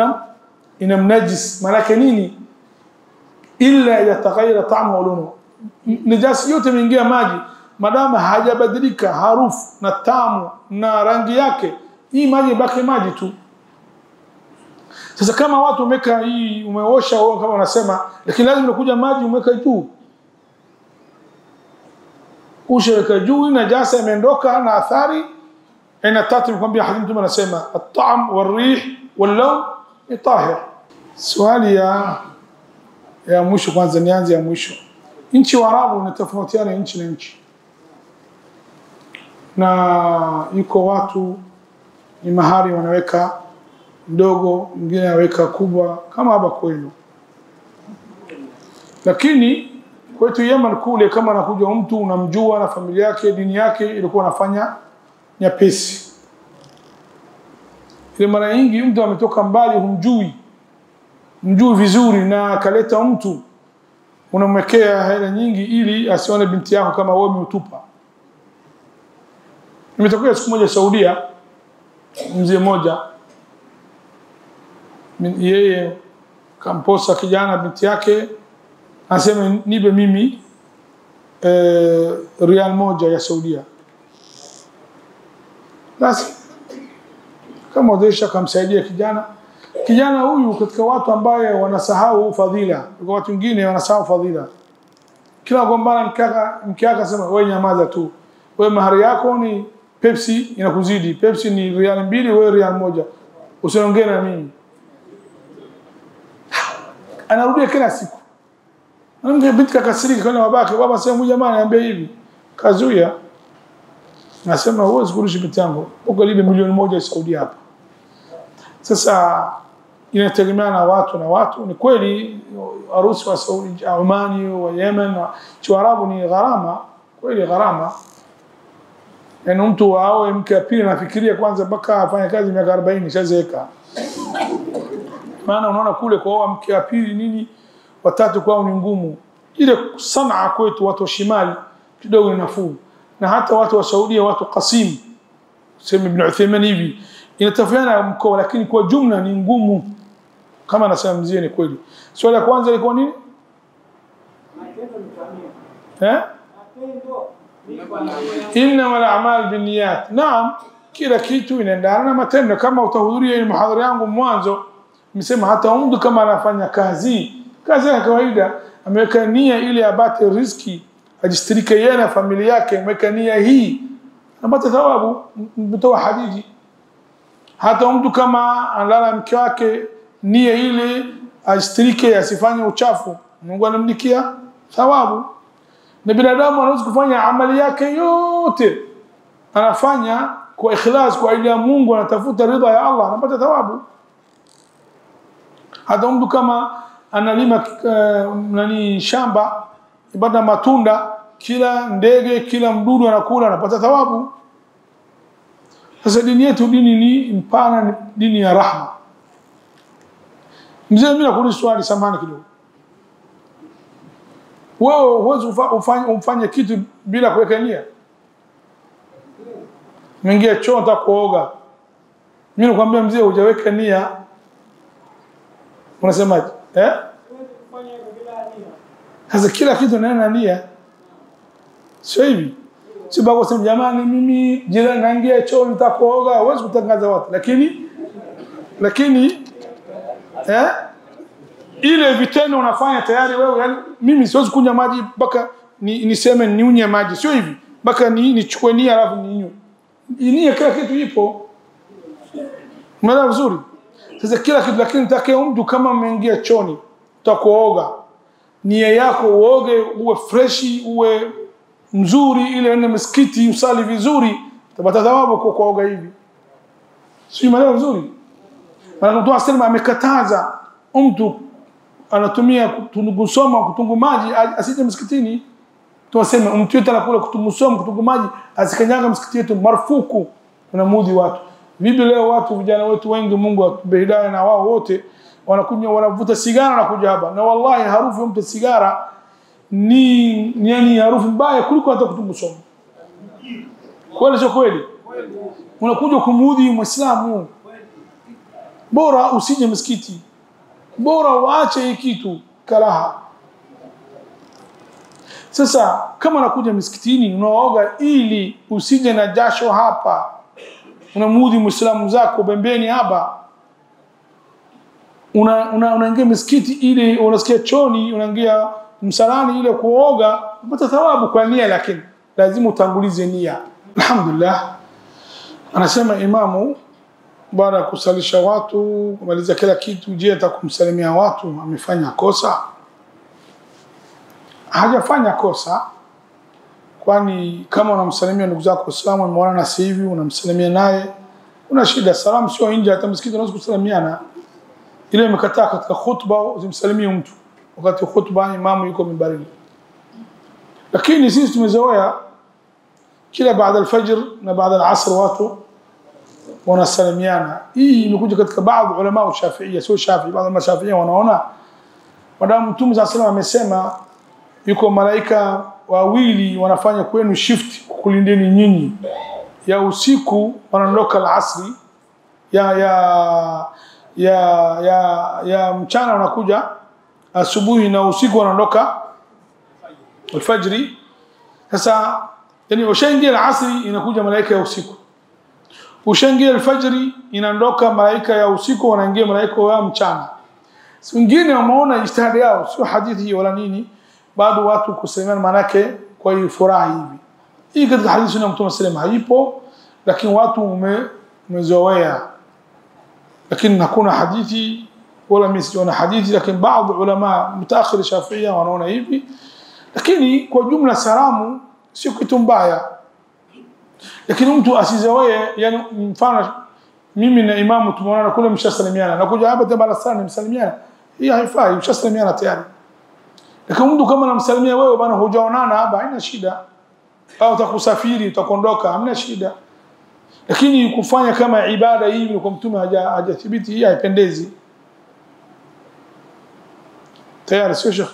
ina mnajis. Maana yake nini? Illa yataghayyara ta'mu wa lunu. Najasi yote imeingia maji, madama hajabadilika harufu na tamu na rangi yake, hii maji baki maji tu. Sasa kama watu umeka hii umeosha wao kama wanasema, lakini lazima unakuja maji umeka juu. Ushaweka juu najasa imeondoka na athari. Aina tatu nikwambia hadithi Mtume anasema at-ta'am wal-rih wal-lawn ni tahir. Swali ya mwisho kwanza, nianze ya mwisho. Nchi Waarabu inatofautiana nchi na nchi. Na yuko watu ni mahari wanaweka ndogo, mwingine aweka kubwa kama hapa kwenu. Lakini kwetu Yemen kule, kama anakuja mtu unamjua na familia yake, dini yake, ilikuwa anafanya nyepesi. Ile mara nyingi mtu ametoka mbali, humjui vizuri, na akaleta mtu, unamwekea hela nyingi ili asione binti yako kama wewe umeutupa. Nimetokea siku moja Saudia, mzee mmoja yeye kamposa kijana binti yake, anasema nipe mimi rial moja ya Saudia. Basi kama odesha kamsaidia kijana huyu katika watu ambaye wanasahau fadhila. Kwa watu wengine wanasahau fadhila, kila gombana mke yake sema wewe nyamaza tu, wewe mahari yako ni Pepsi inakuzidi, Pepsi ni rial 2, wewe rial 1, usiongee na mimi. Anarudia kila siku. Anamwambia binti kakasirika kwa babake, baba sema jamani niambie hivi. Kazuia. Nasema huwezi kurudisha binti yangu, uko libe milioni 1 ya Saudi hapa. Sasa inategemea na watu. Ni kweli harusi wa Saudi, Omani, wa Yemen, wa Arabu ni gharama, kweli gharama. Yaani mtu aoe mke wa pili anafikiria kwanza mpaka afanye kazi miaka 40 shazeeka. Maana unaona kule kwa mke wa pili nini, watatu kwao ni ngumu. Ile Sanaa kwetu watu wa Shimali kidogo ni nafuu, na hata watu wa Saudia, watu Qasim, sema Ibn Uthaymeen hivi, inatafiana mkoa, lakini kwa jumla ni ngumu. Kama nasema mzee ni kweli. Swali la kwanza ilikuwa nini? Innama al-a'mal binniyat. Naam, kila kitu inaendana na matendo. Kama utahudhuria muhadhara yangu mwanzo, nimesema hata mtu kama anafanya kazi ya kawaida, ameweka nia ili apate riziki, ajistirike yeye na familia yake, ameweka nia hii, anapata thawabu. Mtoa hadithi, hata mtu kama analala mke wake, nia ile ajistirike, asifanye uchafu, Mungu anamdikia thawabu. Na binadamu anaweza kufanya amali yake yote, anafanya kwa ikhlas kwa ajili ya Mungu, anatafuta ridha ya Allah, anapata thawabu. Hata mtu kama analima shamba, ibada matunda, kila ndege, kila mdudu anakula, anapata thawabu. Sasa dini yetu dini ni mpana, ni dini ya rahma. Mzee, mimi nakuuliza swali, samahani kidogo. Wewe huwezi ufanye kitu bila kuweka nia? Mwingia choo utakuoga, mimi nakwambia mzee hujaweka nia, unasemaje? Sasa kila kitu na nia, sio hivi. Si bako sema jamani mimi jirani naingia choo nitakuoga, huwezi kutangaza watu, lakini ile vitendo unafanya tayari wewe. Yani mimi siwezi kunywa maji mpaka niseme niunye maji, sio hivi, mpaka nichukue nia alafu ninywe. Nia kila kitu ipo, umeelewa vizuri? Sasa kila kitu, lakini nitake mtu kama umeingia choni utakuoga, nia yako uoge, uwe freshi, uwe mzuri, ile uende msikiti usali vizuri, utapata thawabu kwa kuoga hivi. Sio, umeelewa vizuri? Maana mtu asema amekataza mtu anatumia kutungu kutungu maji asije msikitini. Tunasema mtu yote anakula kutungu maji asikanyaga msikiti yetu, marufuku. Unamudhi watu. Vipi leo watu vijana wetu wengi, Mungu atupe hidayah, na wao wote wanakunywa, wanavuta sigara na kuja hapa, na wallahi harufu ya mtu sigara ni harufu mbaya kuliko hata kutungu somo. Kweli sio kweli? Unakuja kumudhi Muislamu. Bora usije msikiti, bora waache hii kitu karaha. Sasa kama nakuja msikitini unaoga ili usije na jasho hapa, unamudhi Muislamu zako pembeni hapa, unaingia msikiti ili unasikia choni, unaingia msalani ile kuoga, upata thawabu kwa nia, lakini lazima utangulize nia. Alhamdulillah, anasema imamu baada ya kusalisha watu, kumaliza kila kitu, je, atakumsalimia watu amefanya kosa? Hajafanya kosa, kwani kama unamsalimia ndugu zako Waislamu, umeona na hivi unamsalimia naye, kuna shida. Salamu sio nje, hata msikiti unaweza kusalimiana. Ile imekataa katika khutba usimsalimie mtu wakati khutba imamu yuko mimbarini. Lakini sisi tumezoea kila baada al-fajr na baada al-asr watu wanasalimiana. Hii imekuja katika baadhi ulama wa Shafi'ia, sio Shafi'i, baadhi ya Shafi'ia wanaona madamu Mtume صلى الله عليه وسلم amesema yuko malaika wawili wanafanya kwenu shift kulindeni nyinyi, ya usiku wanaondoka al-asri, ya mchana wanakuja asubuhi, na usiku wanaondoka al-fajri. Sasa yani ushaingia al-asri inakuja malaika ya usiku, ushaingia al-fajri inaondoka malaika ya usiku, wanaingia malaika wa mchana. Wengine wameona ijtihadi yao, sio hadithi hii wala nini, bado watu kusemana manake kwa hiyo furaha hivi. Hii katika hadithi ya Mtume sallallahu alayhi wasallam haipo, lakini watu umezoea. Lakini hakuna hadithi wala misiona hadithi, lakini baadhi ulama mutaakhir Shafi'ia wanaona hivi. Lakini kwa jumla salamu sio kitu mbaya, lakini mtu asizoee. Yani mfano mimi na imamu tumeonana kule mshasalimiana, nakuja hapa tena sana msalimiana, hii haifai, mshasalimiana tayari. Lakini mtu kama namsalimia wewe bana, hujaonana hapa, haina shida, au utakusafiri utakondoka, hamna shida. Lakini kufanya kama ibada hivi kwa Mtume hajathibiti, hii haipendezi tayari, sio Sheikh.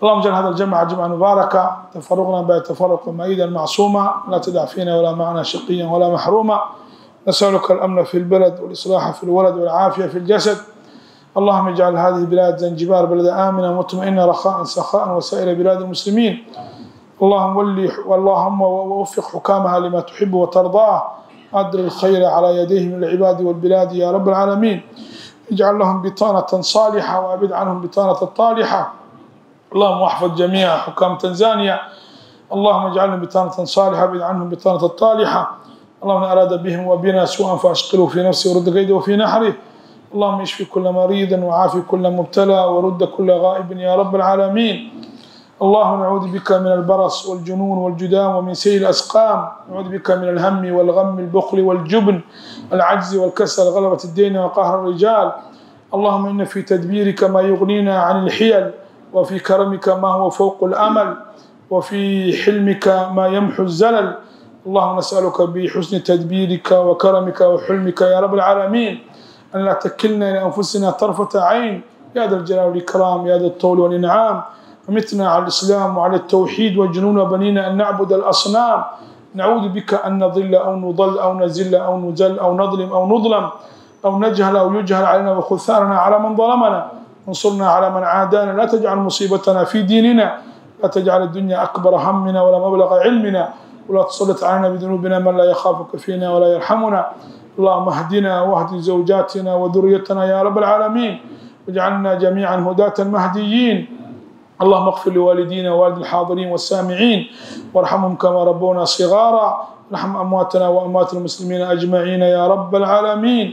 اللهم اجعل هذا الجمع جمعا مباركا، تفرقنا بعد تفرق مائدا معصوما، لا تدع فينا ولا معنا شقيا ولا محروما. نسألك الأمن في البلد والإصلاح في الولد والعافية في الجسد. اللهم اجعل هذه البلاد زنجبار بلد آمنة مطمئنة رخاء سخاء وسائر بلاد المسلمين. اللهم ووفق حكامها لما تحب وترضاه، أدر الخير على يديهم من العباد والبلاد يا رب العالمين. اجعل لهم بطانة صالحة وأبد عنهم بطانة الطالحة. اللهم احفظ جميع حكام تنزانيا، اللهم اجعلهم بطانة صالحة وأبد عنهم بطانة الطالحة. اللهم أراد بهم وبنا سوءا فأشقله في نفسه ورد كيده في نحره. اللهم اشفي كل مريض وعافي كل مبتلى ورد كل غائب يا رب العالمين. اللهم نعوذ بك من البرص والجنون والجذام ومن سيء الأسقام، نعوذ بك من الهم والغم البخل والجبن العجز والكسل غلبة الدين وقهر الرجال. اللهم إن في تدبيرك ما يغنينا عن الحيل، وفي كرمك ما هو فوق الأمل، وفي حلمك ما يمحو الزلل. اللهم نسألك بحسن تدبيرك وكرمك وحلمك يا رب العالمين أن لا تكلنا إلى أنفسنا طرفة عين يا ذا الجلال والإكرام يا ذا الطول والإنعام. أمتنا على الإسلام وعلى التوحيد، وجنون بنينا أن نعبد الأصنام. نعوذ بك أن نضل أو نضل أو نزل أو نزل أو نظلم أو نظلم أو نجهل أو يجهل علينا، وخذ ثارنا على من ظلمنا، وانصرنا على من عادانا. لا تجعل مصيبتنا في ديننا، لا تجعل الدنيا أكبر همنا ولا مبلغ علمنا، ولا تسلط علينا بذنوبنا من لا يخافك فينا ولا يرحمنا. اللهم اهدنا واهد زوجاتنا وذريتنا يا رب العالمين، واجعلنا جميعا هداة مهديين. اللهم اغفر لوالدينا ووالد الحاضرين والسامعين، وارحمهم كما ربونا صغارا. ارحم أمواتنا وأموات المسلمين أجمعين يا رب العالمين.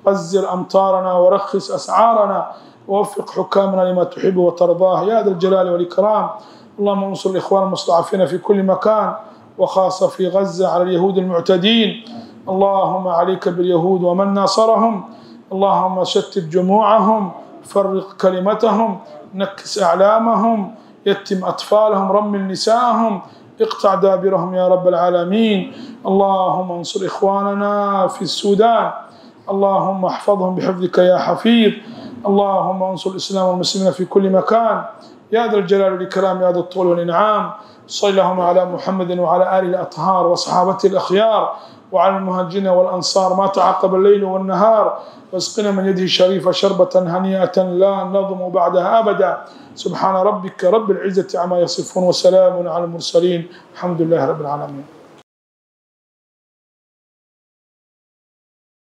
غزر أمطارنا ورخص أسعارنا، ووفق حكامنا لما تحب وترضاه يا ذا الجلال والإكرام. اللهم انصر الإخوان المستضعفين في كل مكان، وخاصة في غزة على اليهود المعتدين. اللهم عليك باليهود ومن ناصرهم. اللهم شتت جموعهم، فرق كلمتهم، نكس أعلامهم، يتم أطفالهم، رمل نساءهم، اقطع دابرهم يا رب العالمين. اللهم انصر إخواننا في السودان، اللهم احفظهم بحفظك يا حفيظ. اللهم انصر الإسلام والمسلمين في كل مكان يا ذا الجلال والإكرام يا ذا الطول والإنعام. صلى اللهم على محمد وعلى آله الأطهار وصحابته الأخيار وعلى المهاجرين والأنصار ما تعقب الليل والنهار، واسقنا من يده الشريفة شربة هنيئة لا نظم بعدها أبدا. سبحان ربك رب العزة عما يصفون، وسلام على المرسلين، الحمد لله رب العالمين.